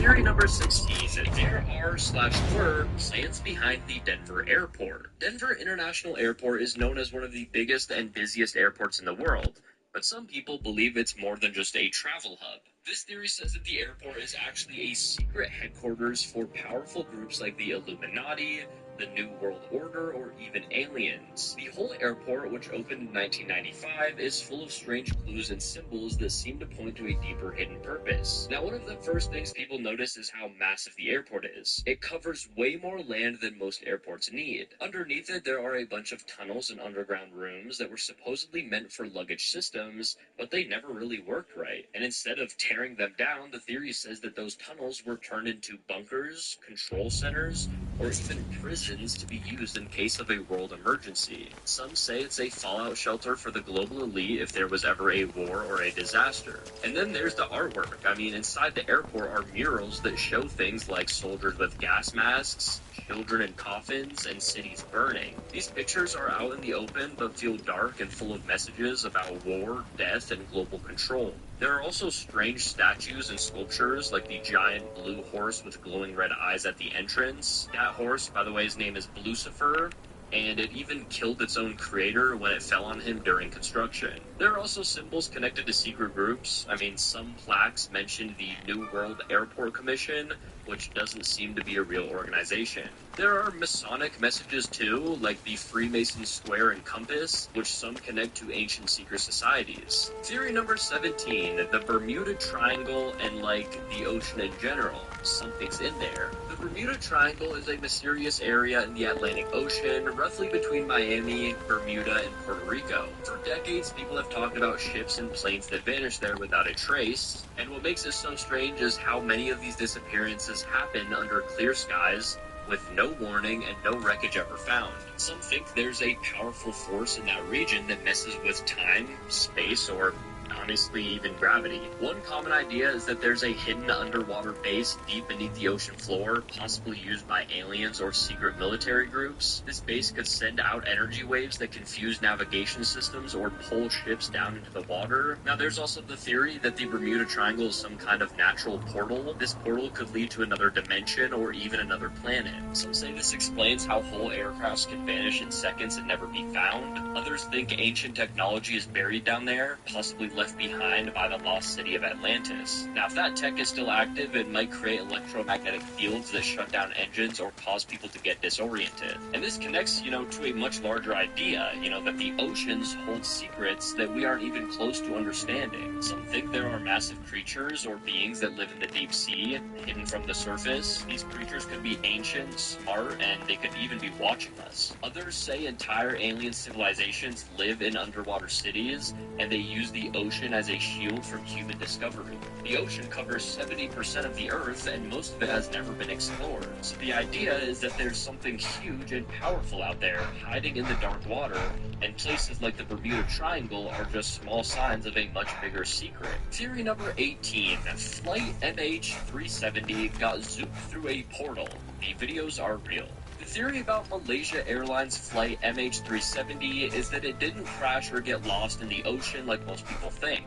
[SPEAKER 4] Theory number 16. There are/were plans behind the Denver airport. Denver International Airport is known as one of the biggest and busiest airports in the world. But some people believe it's more than just a travel hub. This theory says that the airport is actually a secret headquarters for powerful groups like the Illuminati, the New World Order, or even aliens. The whole airport, which opened in 1995, is full of strange clues and symbols that seem to point to a deeper hidden purpose. Now, one of the first things people notice is how massive the airport is. It covers way more land than most airports need. Underneath it, there are a bunch of tunnels and underground rooms that were supposedly meant for luggage systems, but they never really worked right. And instead of tearing them down, the theory says that those tunnels were turned into bunkers, control centers, or even prisons to be used in case of a world emergency. Some say it's a fallout shelter for the global elite if there was ever a war or a disaster. And then there's the artwork. Inside the airport are murals that show things like soldiers with gas masks, children in coffins, and cities burning. These pictures are out in the open but feel dark and full of messages about war, death, and global control. There are also strange statues and sculptures like the giant blue horse with glowing red eyes at the entrance. That horse, by the way, his name is Blucifer, and it even killed its own creator when it fell on him during construction. There are also symbols connected to secret groups. Some plaques mention the New World Airport Commission, which doesn't seem to be a real organization. There are Masonic messages too, like the Freemason Square and Compass, which some connect to ancient secret societies. Theory number 17, the Bermuda Triangle and the ocean in general. Something's in there. The Bermuda Triangle is a mysterious area in the Atlantic Ocean, roughly between Miami, Bermuda, and Puerto Rico. For decades, people have talked about ships and planes that vanish there without a trace, and what makes it so strange is how many of these disappearances happen under clear skies with no warning and no wreckage ever found. Some think there's a powerful force in that region that messes with time, space, or honestly even gravity. One common idea is that there's a hidden underwater base deep beneath the ocean floor, possibly used by aliens or secret military groups. This base could send out energy waves that confuse navigation systems or pull ships down into the water. Now, there's also the theory that the Bermuda Triangle is some kind of natural portal. This portal could lead to another dimension or even another planet. Some say this explains how whole aircrafts can vanish in seconds and never be found. Others think ancient technology is buried down there, possibly left behind by the lost city of Atlantis. Now, if that tech is still active, it might create electromagnetic fields that shut down engines or cause people to get disoriented. And this connects, to a much larger idea, that the oceans hold secrets that we aren't even close to understanding. Some think there are massive creatures or beings that live in the deep sea, hidden from the surface. These creatures could be ancient, smart, and they could even be watching us. Others say entire alien civilizations live in underwater cities, and they use the ocean ocean as a shield from human discovery. The ocean covers 70% of the Earth, and most of it has never been explored. So the idea is that there's something huge and powerful out there, hiding in the dark water, and places like the Bermuda Triangle are just small signs of a much bigger secret. Theory number 18. Flight MH370 got zooped through a portal. The videos are real. The theory about Malaysia Airlines flight MH370 is that it didn't crash or get lost in the ocean like most people think.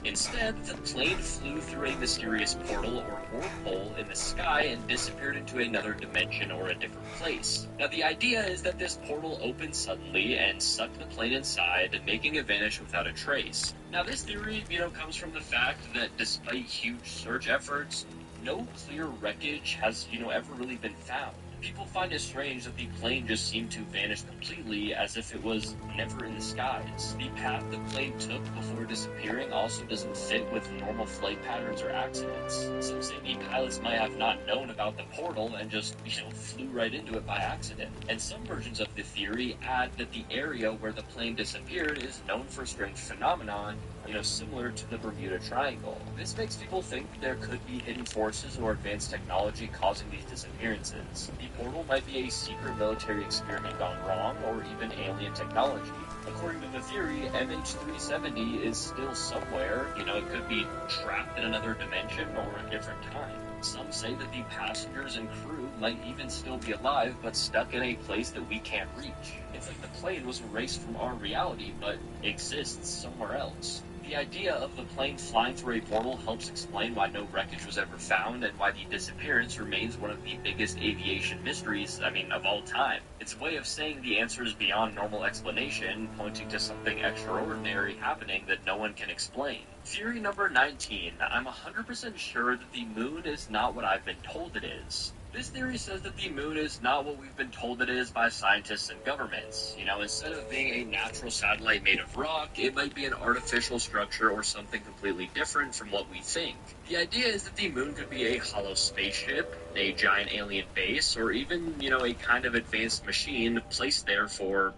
[SPEAKER 4] Instead, the plane flew through a mysterious portal or wormhole in the sky and disappeared into another dimension or a different place. Now, the idea is that this portal opened suddenly and sucked the plane inside, making it vanish without a trace. Now, this theory, comes from the fact that despite huge search efforts, no clear wreckage has, ever really been found. People find it strange that the plane just seemed to vanish completely, as if it was never in the skies. The path the plane took before disappearing also doesn't fit with normal flight patterns or accidents. Some say the pilots might have not known about the portal and just, flew right into it by accident. And some versions of the theory add that the area where the plane disappeared is known for strange phenomenon, similar to the Bermuda Triangle. This makes people think there could be hidden forces or advanced technology causing these disappearances. The portal might be a secret military experiment gone wrong, or even alien technology. According to the theory, MH370 is still somewhere. It could be trapped in another dimension or a different time. Some say that the passengers and crew might even still be alive, but stuck in a place that we can't reach. It's like the plane was erased from our reality, but exists somewhere else. The idea of the plane flying through a portal helps explain why no wreckage was ever found and why the disappearance remains one of the biggest aviation mysteries, of all time. It's a way of saying the answer is beyond normal explanation, pointing to something extraordinary happening that no one can explain. Theory number 19. I'm 100% sure that the moon is not what I've been told it is. This theory says that the moon is not what we've been told it is by scientists and governments. Instead of being a natural satellite made of rock, it might be an artificial structure or something completely different from what we think. The idea is that the moon could be a hollow spaceship, a giant alien base, or even, a kind of advanced machine placed there for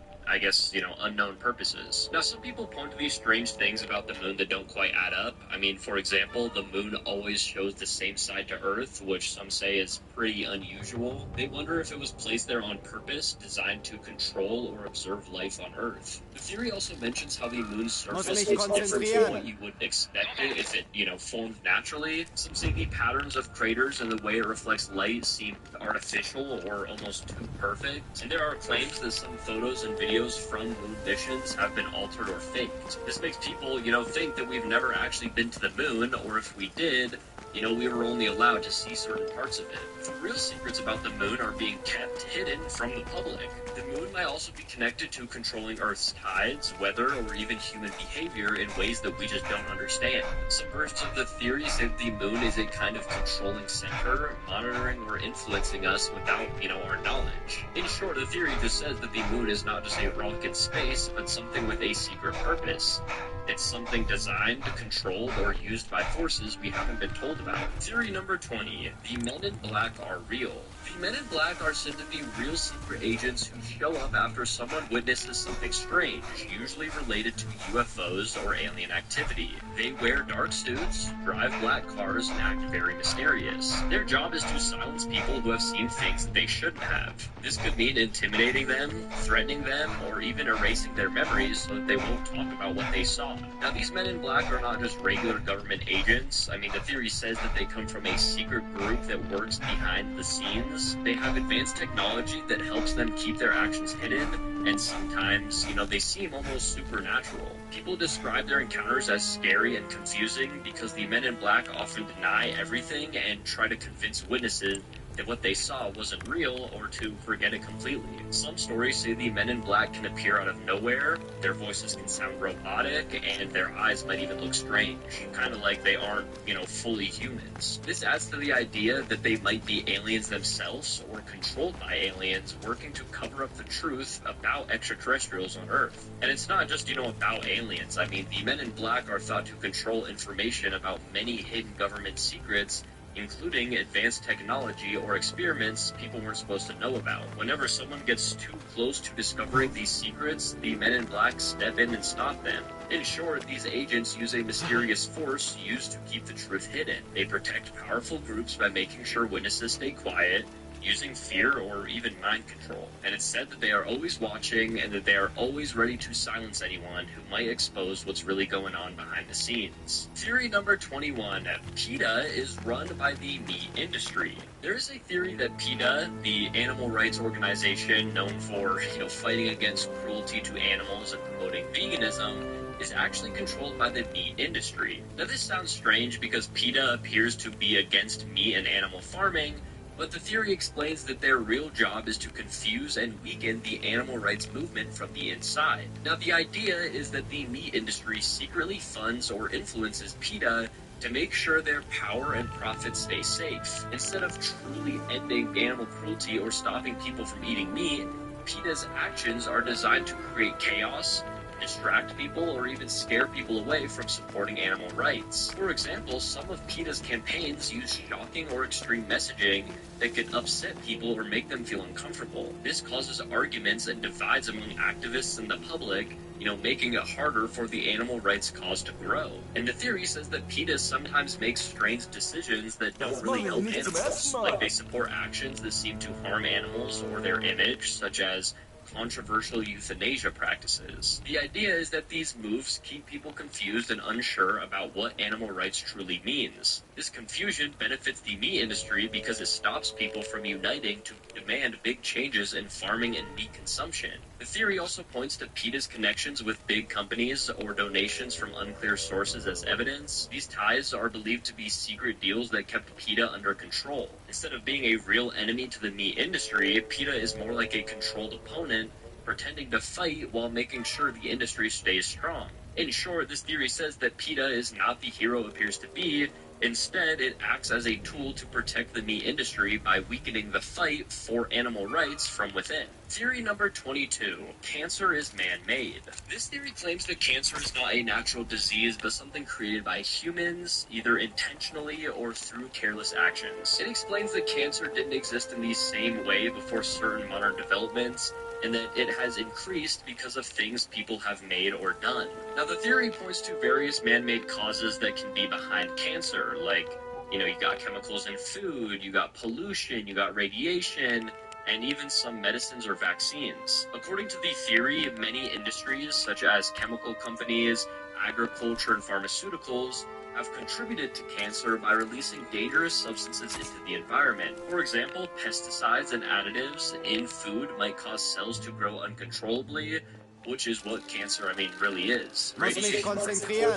[SPEAKER 4] unknown purposes. Now, some people point to these strange things about the moon that don't quite add up. For example, the moon always shows the same side to Earth, which some say is pretty unusual. They wonder if it was placed there on purpose, designed to control or observe life on Earth. The theory also mentions how the moon's surface is different from what you would expect it if it, formed naturally. Some say the patterns of craters and the way it reflects light seem artificial or almost too perfect. And there are claims that some photos and videos from moon missions have been altered or faked. This makes people, think that we've never actually been to the moon, or if we did, we were only allowed to see certain parts of it. The real secrets about the moon are being kept hidden from the public. The moon might also be connected to controlling Earth's tides, weather, or even human behavior in ways that we just don't understand. Some versions of the theory say that the moon is a kind of controlling center, monitoring or influencing us without, our knowledge. In short, the theory just says that the moon is not just a rock in space, but something with a secret purpose. It's something designed, controlled, or used by forces we haven't been told about. Theory number 20. The Men in Black are real. The Men in Black are said to be real secret agents who show up after someone witnesses something strange, usually related to UFOs or alien activity. They wear dark suits, drive black cars, and act very mysterious. Their job is to silence people who have seen things that they shouldn't have. This could mean intimidating them, threatening them, or even erasing their memories so that they won't talk about what they saw. Now, these Men in Black are not just regular government agents. The theory says that they come from a secret group that works behind the scenes. They have advanced technology that helps them keep their actions hidden, and sometimes, they seem almost supernatural. People describe their encounters as scary and confusing because the Men in Black often deny everything and try to convince witnesses that what they saw wasn't real or to forget it completely. Some stories say the Men in Black can appear out of nowhere, their voices can sound robotic, and their eyes might even look strange, kind of like they aren't, fully humans. This adds to the idea that they might be aliens themselves or controlled by aliens working to cover up the truth about extraterrestrials on Earth. And it's not just, about aliens. The Men in Black are thought to control information about many hidden government secrets including advanced technology or experiments people weren't supposed to know about. Whenever someone gets too close to discovering these secrets, the Men in Black step in and stop them. In short, these agents use a mysterious force used to keep the truth hidden. They protect powerful groups by making sure witnesses stay quiet, using fear or even mind control. And it's said that they are always watching and that they are always ready to silence anyone who might expose what's really going on behind the scenes. Theory number 21. PETA is run by the meat industry. There is a theory that PETA, the animal rights organization known for, fighting against cruelty to animals and promoting veganism, is actually controlled by the meat industry. Now this sounds strange because PETA appears to be against meat and animal farming, but the theory explains that their real job is to confuse and weaken the animal rights movement from the inside. Now, the idea is that the meat industry secretly funds or influences PETA to make sure their power and profits stay safe. Instead of truly ending animal cruelty or stopping people from eating meat, PETA's actions are designed to create chaos, distract people, or even scare people away from supporting animal rights. For example, some of PETA's campaigns use shocking or extreme messaging that can upset people or make them feel uncomfortable. This causes arguments and divides among activists and the public, making it harder for the animal rights cause to grow. And the theory says that PETA sometimes makes strange decisions that don't really help animals, like they support actions that seem to harm animals or their image, such as controversial euthanasia practices. The idea is that these moves keep people confused and unsure about what animal rights truly means. This confusion benefits the meat industry because it stops people from uniting to demand big changes in farming and meat consumption. The theory also points to PETA's connections with big companies or donations from unclear sources as evidence. These ties are believed to be secret deals that kept PETA under control. Instead of being a real enemy to the meat industry, PETA is more like a controlled opponent, pretending to fight while making sure the industry stays strong. In short, this theory says that PETA is not the hero it appears to be. Instead, it acts as a tool to protect the meat industry by weakening the fight for animal rights from within. Theory number 22. Cancer is man-made. This theory claims that cancer is not a natural disease, but something created by humans, either intentionally or through careless actions. It explains that cancer didn't exist in the same way before certain modern developments, and that it has increased because of things people have made or done. Now, the theory points to various man-made causes that can be behind cancer, like, you got chemicals in food, you got pollution, you got radiation, and even some medicines or vaccines. According to the theory, many industries, such as chemical companies, agriculture, and pharmaceuticals, have contributed to cancer by releasing dangerous substances into the environment. For example, pesticides and additives in food might cause cells to grow uncontrollably, which is what cancer, really is. Radiation, coal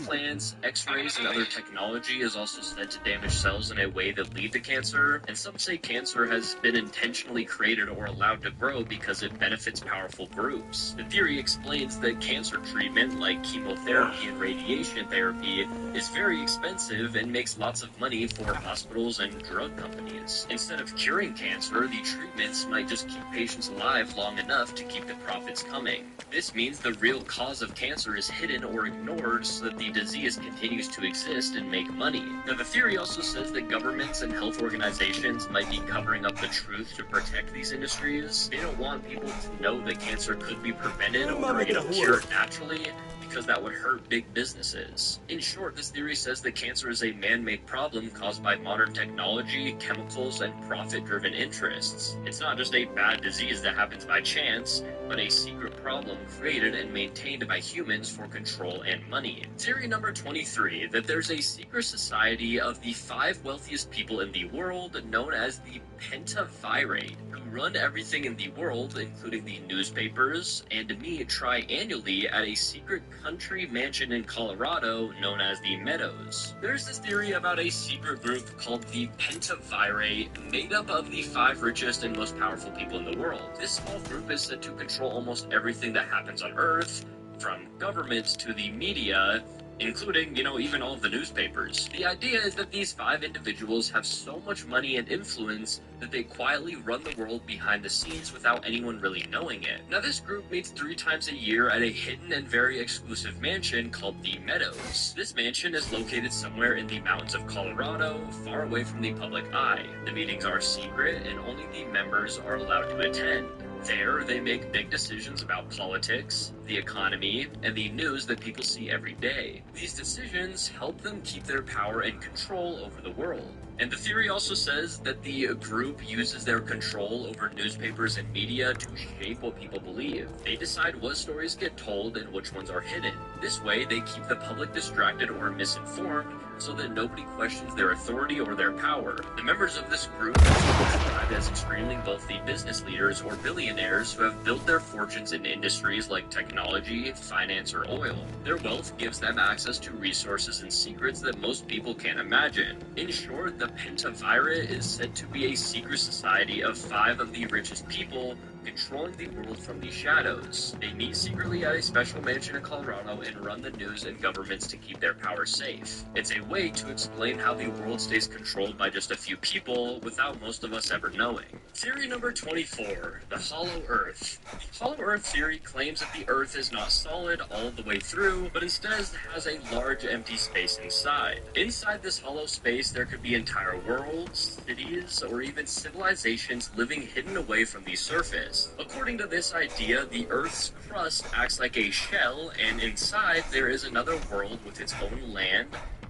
[SPEAKER 4] plants, X-rays, and other technology is also said to damage cells in a way that lead to cancer, and some say cancer has been intentionally created or allowed to grow because it benefits powerful groups. The theory explains that cancer treatment, like chemotherapy and radiation therapy, is very expensive and makes lots of money for hospitals and drug companies. Instead of curing cancer, the treatments might just keep patients alive long enough to keep the profits coming. This means the real cause of cancer is hidden or ignored so that the disease continues to exist and make money. Now, the theory also says that governments and health organizations might be covering up the truth to protect these industries. They don't want people to know that cancer could be prevented or, cured naturally, because that would hurt big businesses. In short, this theory says that cancer is a man-made problem caused by modern technology, chemicals, and profit-driven interests. It's not just a bad disease that happens by chance, but a secret problem created and maintained by humans for control and money. Theory number 23, that there's a secret society of the 5 wealthiest people in the world known as the Pentavirate, who run everything in the world, including the newspapers, and meet triannually at a secret country mansion in Colorado known as the Meadows. There's this theory about a secret group called the Pentavirate, made up of the 5 richest and most powerful people in the world. This small group is said to control almost everything that happens on Earth, from governments to the media, including, even all of the newspapers. The idea is that these 5 individuals have so much money and influence that they quietly run the world behind the scenes without anyone really knowing it. Now, this group meets 3 times a year at a hidden and very exclusive mansion called the Meadows. This mansion is located somewhere in the mountains of Colorado, far away from the public eye. The meetings are secret and only the members are allowed to attend. There, they make big decisions about politics, the economy, and the news that people see every day. These decisions help them keep their power and control over the world. And the theory also says that the group uses their control over newspapers and media to shape what people believe. They decide what stories get told and which ones are hidden. This way, they keep the public distracted or misinformed so that nobody questions their authority or their power. The members of this group are described as extremely wealthy business leaders or billionaires who have built their fortunes in industries like technology, finance, or oil. Their wealth gives them access to resources and secrets that most people can't imagine. In short, the Pentavirate is said to be a secret society of 5 of the richest people controlling the world from the shadows. They meet secretly at a special mansion in Colorado and run the news and governments to keep their power safe. It's a way to explain how the world stays controlled by just a few people without most of us ever knowing. Theory number 24, the Hollow Earth. The Hollow Earth theory claims that the Earth is not solid all the way through, but instead has a large empty space inside. Inside this hollow space, there could be entire worlds, cities, or even civilizations living hidden away from the surface. According to this idea, the Earth's crust acts like a shell, and inside there is another world with its own land,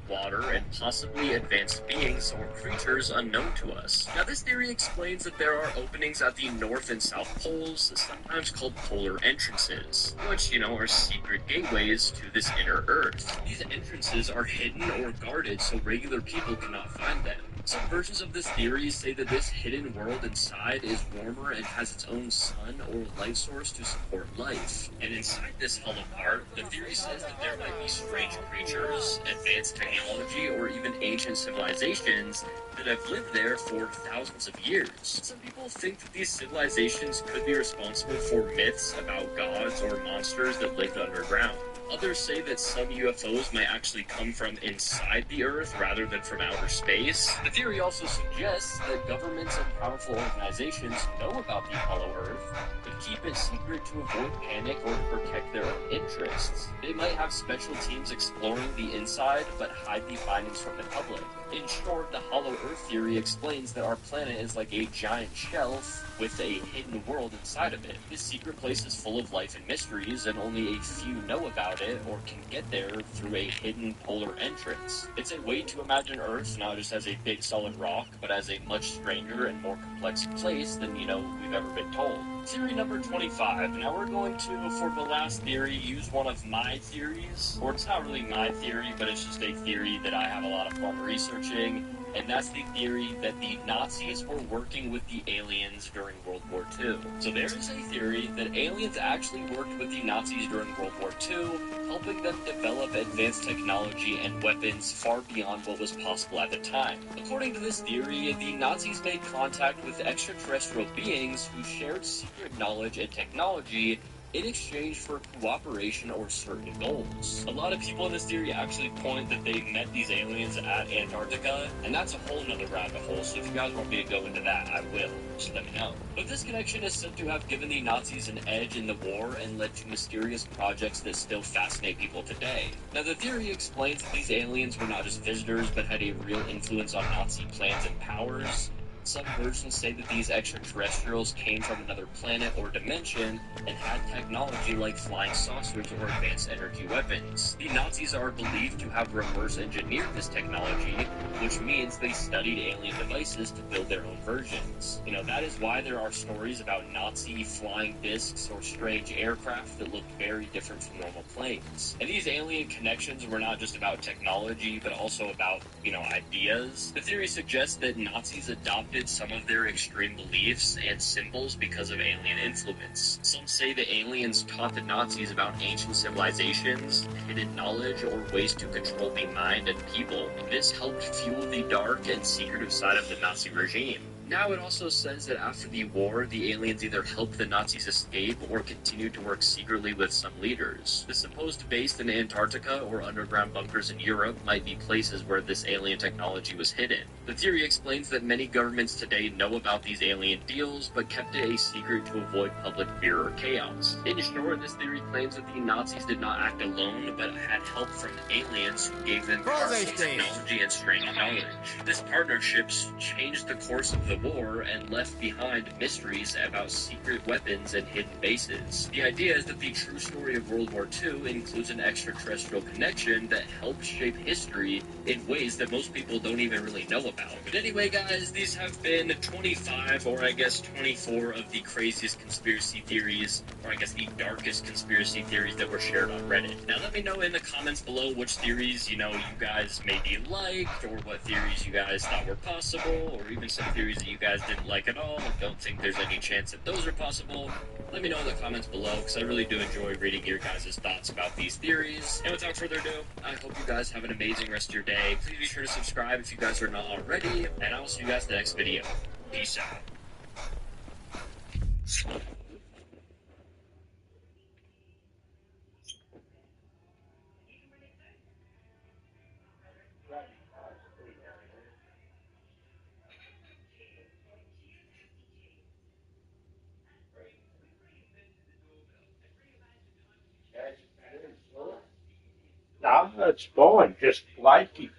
[SPEAKER 4] water, and possibly advanced beings or creatures unknown to us. Now, this theory explains that there are openings at the North and South Poles, sometimes called polar entrances, which, are secret gateways to this inner Earth. These entrances are hidden or guarded so regular people cannot find them. Some versions of this theory say that this hidden world inside is warmer and has its own sun or light source to support life. And inside this hollow part, the theory says that there might be strange creatures, advanced technology, or even ancient civilizations that have lived there for thousands of years. Some people think that these civilizations could be responsible for myths about gods or monsters that lived underground. Others say that some UFOs might actually come from inside the Earth rather than from outer space. The theory also suggests that governments and powerful organizations know about the Hollow Earth, but keep it secret to avoid panic or to protect their own interests. They might have special teams exploring the inside, but hide the findings from the public. In short, the Hollow Earth theory explains that our planet is like a giant shelf with a hidden world inside of it. This secret place is full of life and mysteries, and only a few know about it or can get there through a hidden polar entrance. It's a way to imagine Earth not just as a big solid rock, but as a much stranger and more complex place than, we've ever been told. Theory number 25. Now we're going to, for the last theory, use one of my theories. Or it's not really my theory, but it's just a theory that I have a lot of fun researching. And that's the theory that the Nazis were working with the aliens during World War II. So there is a theory that aliens actually worked with the Nazis during World War II, helping them develop advanced technology and weapons far beyond what was possible at the time. According to this theory, the Nazis made contact with extraterrestrial beings who shared secret knowledge and technology in exchange for cooperation or certain goals. A lot of people in this theory actually point that they met these aliens at Antarctica, and that's a whole nother rabbit hole, so if you guys want me to go into that, I will. Just let me know. But this connection is said to have given the Nazis an edge in the war and led to mysterious projects that still fascinate people today. Now, the theory explains that these aliens were not just visitors, but had a real influence on Nazi plans and powers. Some versions say that these extraterrestrials came from another planet or dimension and had technology like flying saucers or advanced energy weapons. The Nazis are believed to have reverse engineered this technology, which means they studied alien devices to build their own versions. That is why there are stories about Nazi flying discs or strange aircraft that look very different from normal planes. And these alien connections were not just about technology, but also about, ideas. The theory suggests that Nazis adopted some of their extreme beliefs and symbols because of alien influence. Some say the aliens taught the Nazis about ancient civilizations, hidden knowledge, or ways to control the mind and people. This helped fuel the dark and secretive side of the Nazi regime. Now, it also says that after the war, the aliens either helped the Nazis escape or continued to work secretly with some leaders. The supposed base in Antarctica or underground bunkers in Europe might be places where this alien technology was hidden. The theory explains that many governments today know about these alien deals, but kept it a secret to avoid public fear or chaos. In short, this theory claims that the Nazis did not act alone, but had help from aliens who gave them powerful
[SPEAKER 1] Vorsichtig!
[SPEAKER 4] technology and strange knowledge. This partnership changed the course of the war and left behind mysteries about secret weapons and hidden bases. The idea is that the true story of World War II includes an extraterrestrial connection that helped shape history in ways that most people don't even really know about. But anyway, guys, these have been 25, or I guess 24, of the craziest conspiracy theories, or I guess the darkest conspiracy theories that were shared on Reddit. Now, let me know in the comments below which theories, you guys maybe liked, or what theories you guys thought were possible, or even some theories that you guys didn't like at all and don't think there's any chance that those are possible. Let me know in the comments below, because I really do enjoy reading your guys' thoughts about these theories. And without further ado, I hope you guys have an amazing rest of your day. Please be sure to subscribe if you guys are not already, and I will see you guys in the next video. Peace out.
[SPEAKER 5] No, it's fine. Just like it.